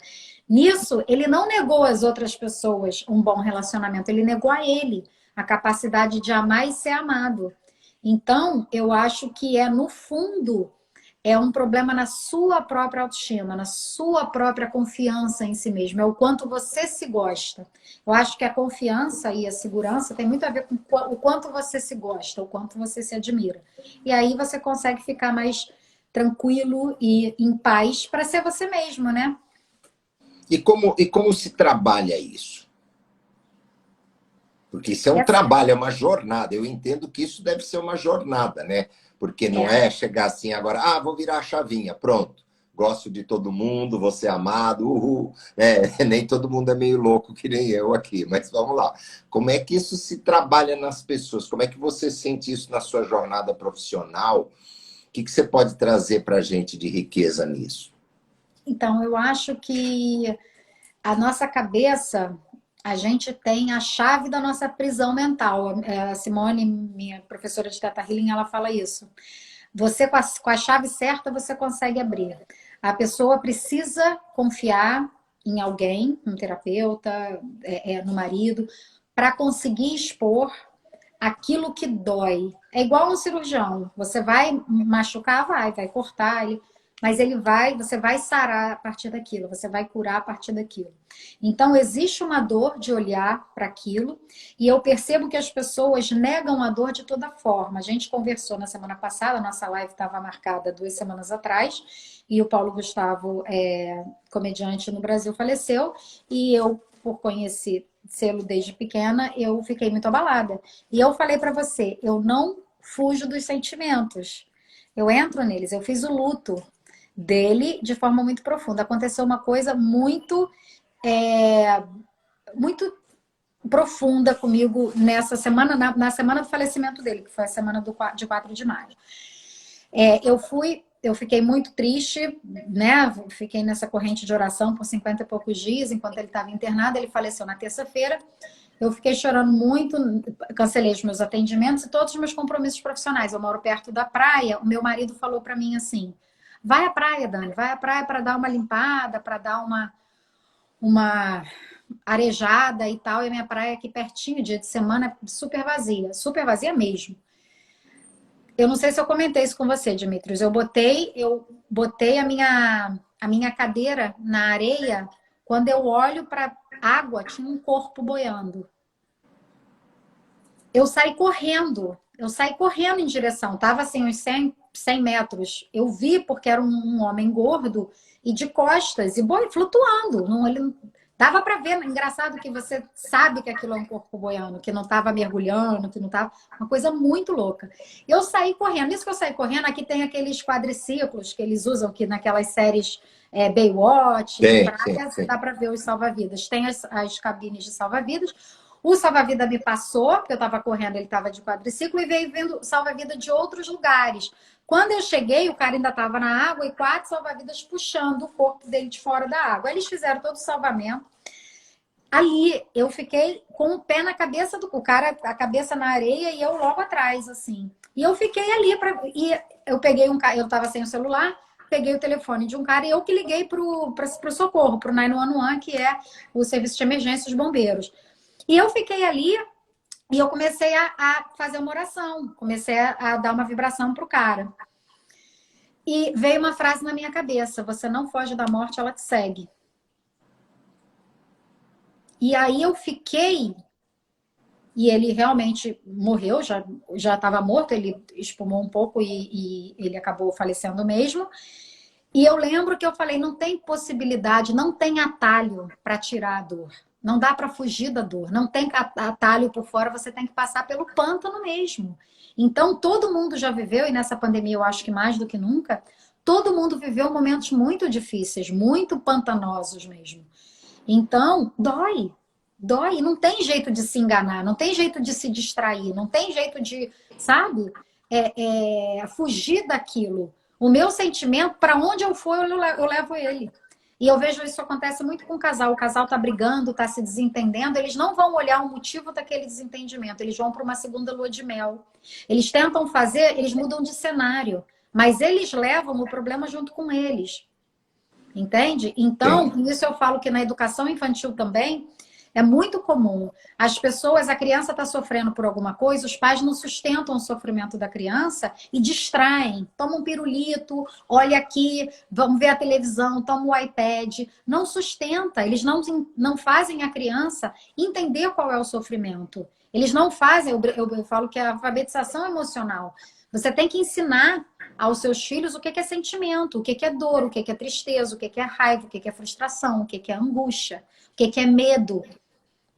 Nisso, ele não negou às outras pessoas um bom relacionamento, ele negou a ele a capacidade de amar e ser amado. Então, eu acho que no fundo, é um problema na sua própria autoestima, na sua própria confiança em si mesmo, é o quanto você se gosta. Eu acho que a confiança e a segurança tem muito a ver com o quanto você se gosta, o quanto você se admira. E aí você consegue ficar mais tranquilo e em paz para ser você mesmo, né? E como se trabalha isso? Porque isso é um trabalho, é uma jornada. Eu entendo que isso deve ser uma jornada, né? Porque não é chegar assim agora, vou virar a chavinha, pronto. Gosto de todo mundo, vou ser amado, uhul. Nem todo mundo é meio louco que nem eu aqui, mas vamos lá. Como é que isso se trabalha nas pessoas? Como é que você sente isso na sua jornada profissional? O que você pode trazer para a gente de riqueza nisso? Então, eu acho que a nossa cabeça, a gente tem a chave da nossa prisão mental. A Simone, minha professora de Theta Healing, ela fala isso. Você, com a chave certa, você consegue abrir. A pessoa precisa confiar em alguém, um terapeuta, no marido, para conseguir expor aquilo que dói. É igual um cirurgião. Você vai machucar, vai cortar, mas você vai sarar a partir daquilo, você vai curar a partir daquilo. Então, existe uma dor de olhar para aquilo, e eu percebo que as pessoas negam a dor de toda forma. A gente conversou na semana passada, a nossa live estava marcada 2 semanas atrás, e o Paulo Gustavo, comediante no Brasil, faleceu, e eu, por conhecê-lo desde pequena, eu fiquei muito abalada. E eu falei para você, eu não fujo dos sentimentos. Eu entro neles, eu fiz o luto dele de forma muito profunda. Aconteceu uma coisa muito profunda comigo nessa semana, na semana do falecimento dele, que foi a semana de 4 de maio. Eu fiquei muito triste, né? Fiquei nessa corrente de oração por 50 e poucos dias, enquanto ele estava internado. Ele faleceu na terça-feira. Eu fiquei chorando muito, cancelei os meus atendimentos e todos os meus compromissos profissionais. Eu moro perto da praia. O meu marido falou para mim assim: vai à praia, Dani, vai à praia para dar uma limpada, para dar uma arejada e tal. E a minha praia aqui pertinho, dia de semana, super vazia mesmo. Eu não sei se eu comentei isso com você, Dimitrios. Eu botei a minha cadeira na areia. Quando eu olho para água, tinha um corpo boiando. Eu saí correndo em direção. Tava assim, uns 100 metros. Eu vi porque era um homem gordo e de costas e flutuando. Ele dava para ver. Engraçado que você sabe que aquilo é um corpo boiando, que não estava mergulhando, que não estava. Uma coisa muito louca. Eu saí correndo. Isso que eu saí correndo, aqui tem aqueles quadriciclos que eles usam aqui naquelas séries Baywatch, de praia, dá para ver os salva-vidas. Tem as cabines de salva-vidas. O salva-vida me passou, porque eu estava correndo, ele estava de quadriciclo, e veio vendo salva-vida de outros lugares. Quando eu cheguei, o cara ainda estava na água e 4 salva-vidas puxando o corpo dele de fora da água. Eles fizeram todo o salvamento. Ali, eu fiquei com o pé na cabeça do cara, a cabeça na areia e eu logo atrás, assim. E eu fiquei ali, e eu peguei eu estava sem o celular, peguei o telefone de um cara e eu que liguei para o socorro, para o 911, que é o serviço de emergência dos bombeiros. E eu fiquei ali e eu comecei a fazer uma oração. Comecei a dar uma vibração pro cara. E veio uma frase na minha cabeça: você não foge da morte, ela te segue. E aí eu fiquei... E ele realmente morreu, já estava morto, ele espumou um pouco e ele acabou falecendo mesmo. E eu lembro que eu falei, não tem possibilidade, não tem atalho para tirar a dor. Não dá para fugir da dor. Não tem atalho por fora, você tem que passar pelo pântano mesmo. Então, todo mundo já viveu, e nessa pandemia eu acho que mais do que nunca, todo mundo viveu momentos muito difíceis, muito pantanosos mesmo. Então, dói. Dói. Não tem jeito de se enganar, não tem jeito de se distrair, não tem jeito de, sabe, fugir daquilo. O meu sentimento, para onde eu for, eu levo ele. E eu vejo isso acontece muito com o casal tá brigando, tá se desentendendo, eles não vão olhar o motivo daquele desentendimento, eles vão para uma segunda lua de mel. Eles tentam fazer, eles mudam de cenário, mas eles levam o problema junto com eles. Entende? Então, isso eu falo que na educação infantil também é muito comum. As pessoas, a criança está sofrendo por alguma coisa, os pais não sustentam o sofrimento da criança e distraem. Toma um pirulito, olha aqui, vamos ver a televisão, toma o iPad. Não sustenta, eles não fazem a criança entender qual é o sofrimento. Eles não fazem, eu falo que é a alfabetização emocional. Você tem que ensinar aos seus filhos o que é sentimento, o que é dor, o que é tristeza, o que é raiva, o que é frustração, o que é angústia, o que é medo.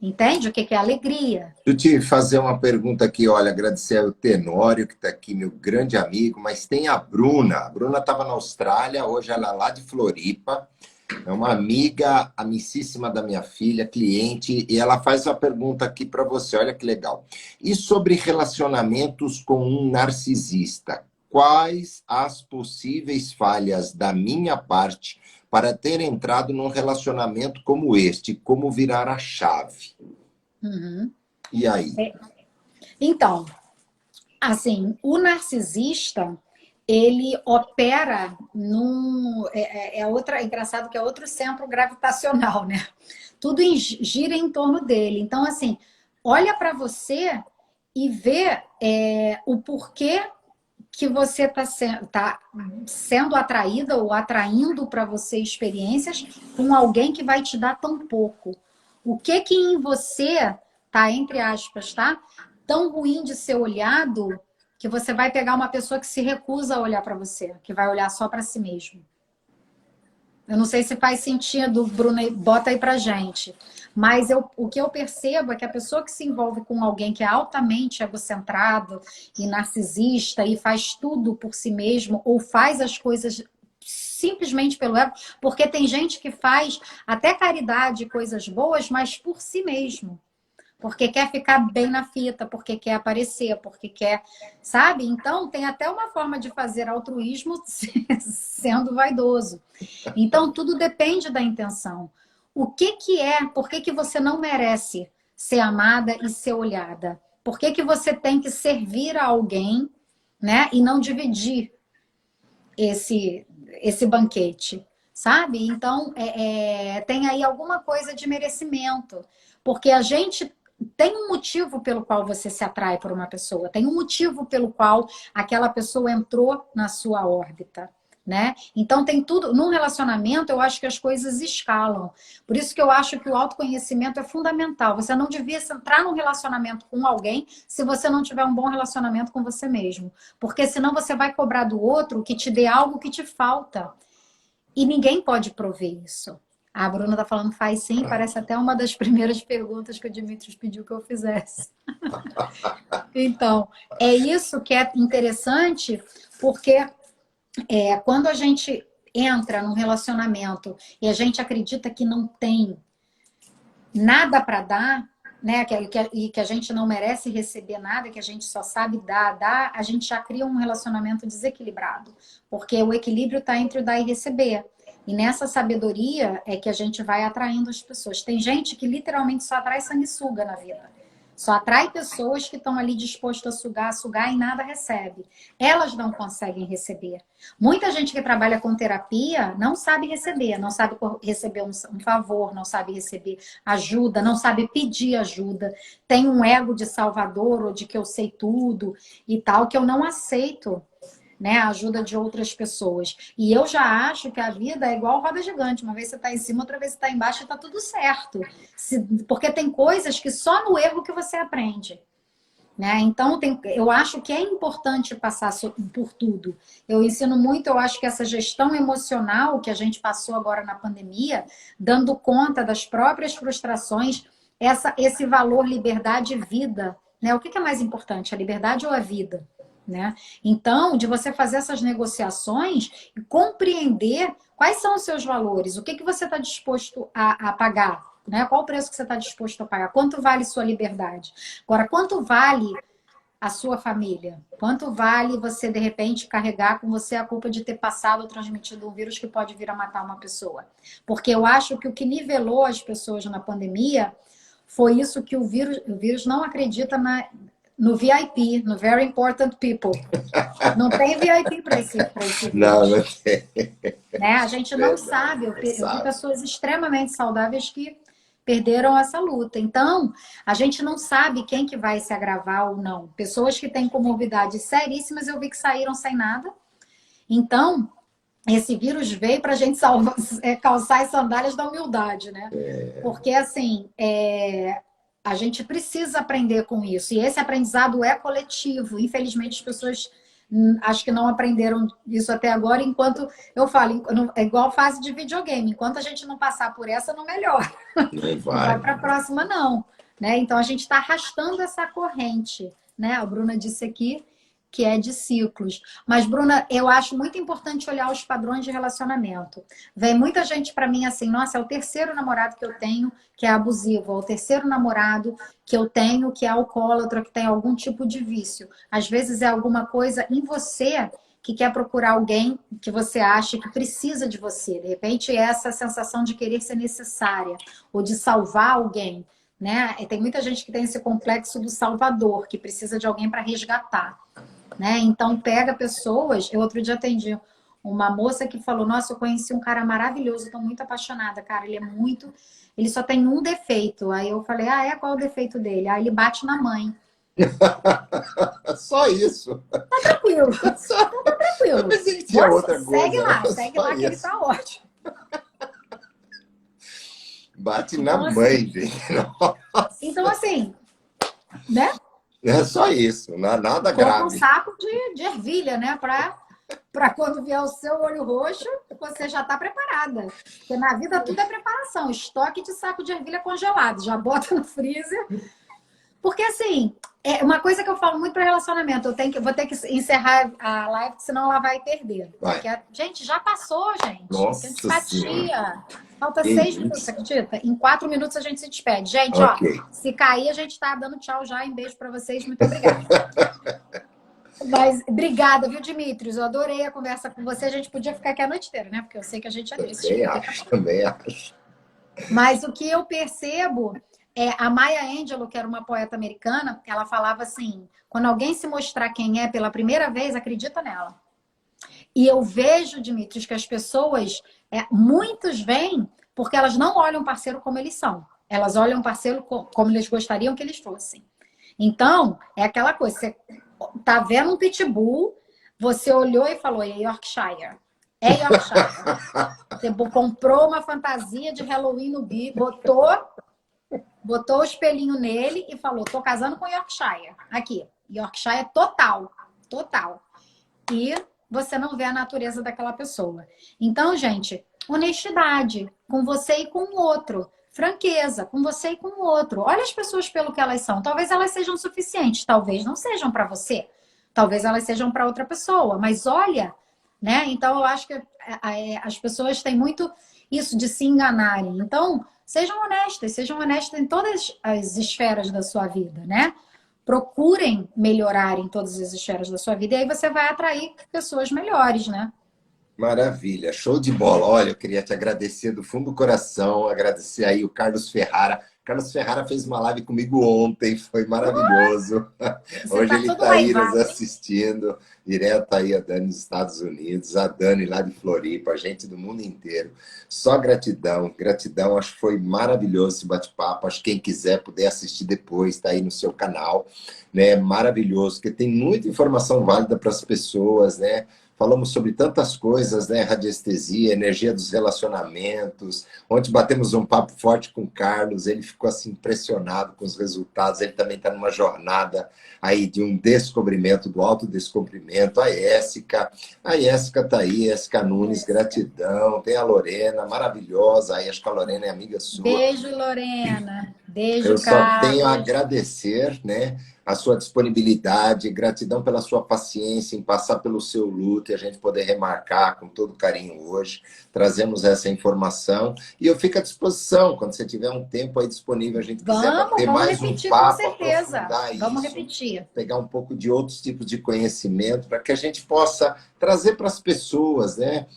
Entende? O que é alegria? Deixa eu te fazer uma pergunta aqui, olha, agradecer ao Tenório, que está aqui, meu grande amigo, mas tem a Bruna. A Bruna estava na Austrália, hoje ela é lá de Floripa, é uma amiga amicíssima da minha filha, cliente, e ela faz uma pergunta aqui para você, olha que legal. E sobre relacionamentos com um narcisista? Quais as possíveis falhas da minha parte para ter entrado num relacionamento como este? Como virar a chave? Uhum. E aí? Então, assim, o narcisista, ele opera é engraçado que é outro centro gravitacional, né? Tudo gira em torno dele. Então, assim, olha para você e vê o porquê que você está sendo atraída ou atraindo para você experiências com alguém que vai te dar tão pouco. O que em você tá, entre aspas, tá? Tão ruim de ser olhado que você vai pegar uma pessoa que se recusa a olhar para você, que vai olhar só para si mesmo. Eu não sei se faz sentido, Bruna, bota aí pra gente. Mas o que eu percebo é que a pessoa que se envolve com alguém que é altamente egocentrado e narcisista e faz tudo por si mesmo ou faz as coisas simplesmente pelo ego, porque tem gente que faz até caridade, coisas boas, mas por si mesmo. porque quer ficar bem na fita, porque quer aparecer, porque quer, sabe? Então, tem até uma forma de fazer altruísmo sendo vaidoso. Então, tudo depende da intenção. O que que é? Por que que você não merece ser amada e ser olhada? Por que que você tem que servir a alguém, né? E não dividir esse banquete, sabe? Então, tem aí alguma coisa de merecimento. Porque a gente tem um motivo pelo qual você se atrai por uma pessoa, tem um motivo pelo qual aquela pessoa entrou na sua órbita. Né? Então tem tudo, num relacionamento eu acho que as coisas escalam. Por isso que eu acho que o autoconhecimento é fundamental. Você não devia entrar num relacionamento com alguém se você não tiver um bom relacionamento com você mesmo. Porque senão você vai cobrar do outro que te dê algo que te falta. E ninguém pode prover isso. A Bruna está falando faz sim, parece até uma das primeiras perguntas que o Dimitris pediu que eu fizesse. Então, é isso que é interessante, porque quando a gente entra num relacionamento e a gente acredita que não tem nada para dar, né, e que a gente não merece receber nada, que a gente só sabe dar, a gente já cria um relacionamento desequilibrado, porque o equilíbrio está entre o dar e receber. E nessa sabedoria é que a gente vai atraindo as pessoas. Tem gente que literalmente só atrai sanguessuga na vida. Só atrai pessoas que estão ali dispostas a sugar e nada recebe. Elas não conseguem receber. Muita gente que trabalha com terapia não sabe receber, não sabe receber um favor, não sabe receber ajuda, não sabe pedir ajuda. Tem um ego de salvador ou de que eu sei tudo e tal, que eu não aceito. Né, a ajuda de outras pessoas. E eu já acho que a vida é igual roda gigante. Uma vez você está em cima, outra vez você está embaixo e está tudo certo. Porque tem coisas que só no erro que você aprende. Né? Então, eu acho que é importante passar por tudo. Eu ensino muito, eu acho que essa gestão emocional que a gente passou agora na pandemia, dando conta das próprias frustrações, esse valor liberdade e vida. Né? O que é mais importante, a liberdade ou a vida? Né? Então, de você fazer essas negociações e compreender quais são os seus valores, o que você está disposto a pagar, né? Qual o preço que você está disposto a pagar, quanto vale sua liberdade. Agora, quanto vale a sua família? Quanto vale você, de repente, carregar com você a culpa de ter passado ou transmitido um vírus que pode vir a matar uma pessoa? Porque eu acho que o que nivelou as pessoas na pandemia foi isso que o vírus não acredita no VIP, no Very Important People. Não tem VIP para esse vírus. Não tem. Né? A gente não sabe. Eu vi pessoas extremamente saudáveis que perderam essa luta. Então, a gente não sabe quem que vai se agravar ou não. Pessoas que têm comorbidades seríssimas, eu vi que saíram sem nada. Então, esse vírus veio para a gente calçar as sandálias da humildade, né? Porque, assim, a gente precisa aprender com isso. E esse aprendizado é coletivo. Infelizmente, as pessoas acho que não aprenderam isso até agora, enquanto eu falo, é igual fase de videogame. Enquanto a gente não passar por essa, não melhora. Não vai para a próxima, não. Né? Então, a gente está arrastando essa corrente. Né? A Bruna disse aqui que é de ciclos. Mas, Bruna, eu acho muito importante olhar os padrões de relacionamento. Vem muita gente para mim assim, nossa, é o terceiro namorado que eu tenho que é abusivo, é o terceiro namorado que eu tenho que é alcoólatra, que tem algum tipo de vício. Às vezes é alguma coisa em você que quer procurar alguém que você acha que precisa de você. De repente, é essa sensação de querer ser necessária ou de salvar alguém. Né? E tem muita gente que tem esse complexo do salvador, que precisa de alguém para resgatar. Né? Então, pega pessoas... Eu outro dia atendi uma moça que falou, nossa, eu conheci um cara maravilhoso, estou muito apaixonada, cara, ele só tem um defeito. Aí eu falei, qual é o defeito dele? Aí ele bate na mãe. Só isso. Tá tranquilo. Tá tranquilo. Mas ele tinha outra coisa. Segue lá que ele tá ótimo. Bate na mãe, gente. Então, assim, né? É só isso, nada grave. Com um saco de ervilha, né? Para quando vier o seu olho roxo, você já está preparada. Porque na vida tudo é preparação. Estoque de saco de ervilha congelado. Já bota no freezer. Porque, assim, é uma coisa que eu falo muito para relacionamento. Vou ter que encerrar a live, senão ela vai perder. Vai. Porque, gente, já passou, gente. Nossa Antipatia. Falta Que 6 minutos, você isso. acredita? Em 4 minutos a gente se despede. Gente, ó, Ok. se cair, a gente tá dando tchau já. Um beijo para vocês. Muito obrigada. Mas obrigada, viu, Dimitris? Eu adorei a conversa com você. A gente podia ficar aqui a noite inteira, né? Porque eu sei que a gente é desse. Também acho, também acho. Mas o que eu percebo é a Maya Angelou, que era uma poeta americana, ela falava assim: quando alguém se mostrar quem é pela primeira vez, acredita nela. E eu vejo, Dimitris, que as pessoas, muitos vêm porque elas não olham o parceiro como eles são. Elas olham o parceiro como eles gostariam que eles fossem. Então, é aquela coisa, você tá vendo um pitbull, você olhou e falou, é Yorkshire. É Yorkshire. Você comprou uma fantasia de Halloween no bico, botou o espelhinho nele e falou, tô casando com Yorkshire. Aqui, Yorkshire total, total. E você não vê a natureza daquela pessoa. Então, gente, honestidade com você e com o outro. Franqueza com você e com o outro. Olha as pessoas pelo que elas são. Talvez elas sejam suficientes, talvez não sejam para você. Talvez elas sejam para outra pessoa, mas olha, né? Então eu acho que as pessoas têm muito isso de se enganarem. Então, sejam honestas em todas as esferas da sua vida, né? Procurem melhorar em todas as esferas da sua vida e aí você vai atrair pessoas melhores, né? Maravilha, show de bola. Olha, eu queria te agradecer do fundo do coração, agradecer aí o Carlos Ferrara. Carlos Ferrara fez uma live comigo ontem, foi maravilhoso. Você Hoje tá ele todo está aí nos laivado, hein? assistindo, direto aí a Dani dos Estados Unidos, a Dani lá de Floripa, a gente do mundo inteiro. Só gratidão, gratidão. Acho que foi maravilhoso esse bate-papo. Acho que quem quiser puder assistir depois, está aí no seu canal, né? Maravilhoso, porque tem muita informação válida para as pessoas, né? Falamos sobre tantas coisas, né? Radiestesia, energia dos relacionamentos. Ontem batemos um papo forte com o Carlos, ele ficou assim impressionado com os resultados. Ele também está numa jornada aí de um descobrimento, do autodescobrimento. A Jéssica está aí, Jéssica Nunes, gratidão. Tem a Lorena, maravilhosa. Aí acho que a Lorena é amiga sua. Beijo, Lorena. Beijo, Eu só tenho a Carlos. agradecer, né, a sua disponibilidade, gratidão pela sua paciência em passar pelo seu luto e a gente poder remarcar com todo carinho hoje. Trazemos essa informação e eu fico à disposição, quando você tiver um tempo aí disponível, a gente quiser bater Vamos mais um repetir com papo, certeza. aprofundar Vamos isso, repetir. pegar um pouco de outros tipos de conhecimento, para que a gente possa trazer para as pessoas, né?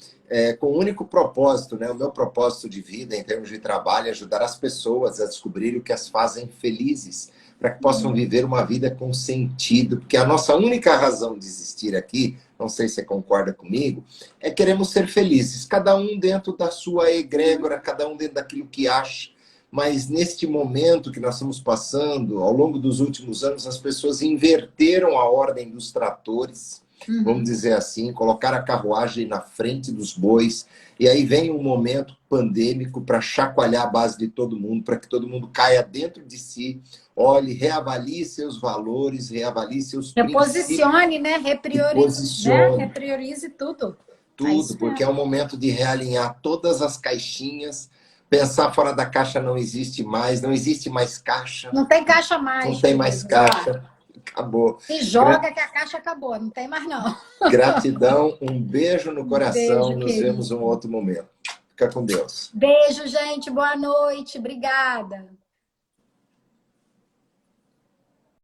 Com um único propósito, né? O meu propósito de vida, em termos de trabalho, é ajudar as pessoas a descobrir o que as fazem felizes, para que possam viver uma vida com sentido, porque a nossa única razão de existir aqui, não sei se você concorda comigo, é queremos ser felizes, cada um dentro da sua egrégora, cada um dentro daquilo que acha. Mas neste momento que nós estamos passando, ao longo dos últimos anos, as pessoas inverteram a ordem dos tratores, vamos dizer assim, colocar a carruagem na frente dos bois, e aí vem um momento pandêmico para chacoalhar a base de todo mundo, para que todo mundo caia dentro de si, olhe, reavalie seus valores, reavalie seus princípios Reposicione, né? e Repriorize, né? posicione Repriorize tudo. É tudo, isso porque é mesmo. o momento de realinhar todas as caixinhas, pensar fora da caixa não existe mais caixa, Não tem caixa não mais, tem mais queridos. Ó, caixa, acabou. se joga que a caixa acabou. Não tem mais, não. Gratidão, um beijo no coração, Beijo, nos vemos querido. um outro momento. Fica com Deus. Beijo, gente. Boa noite. Obrigada.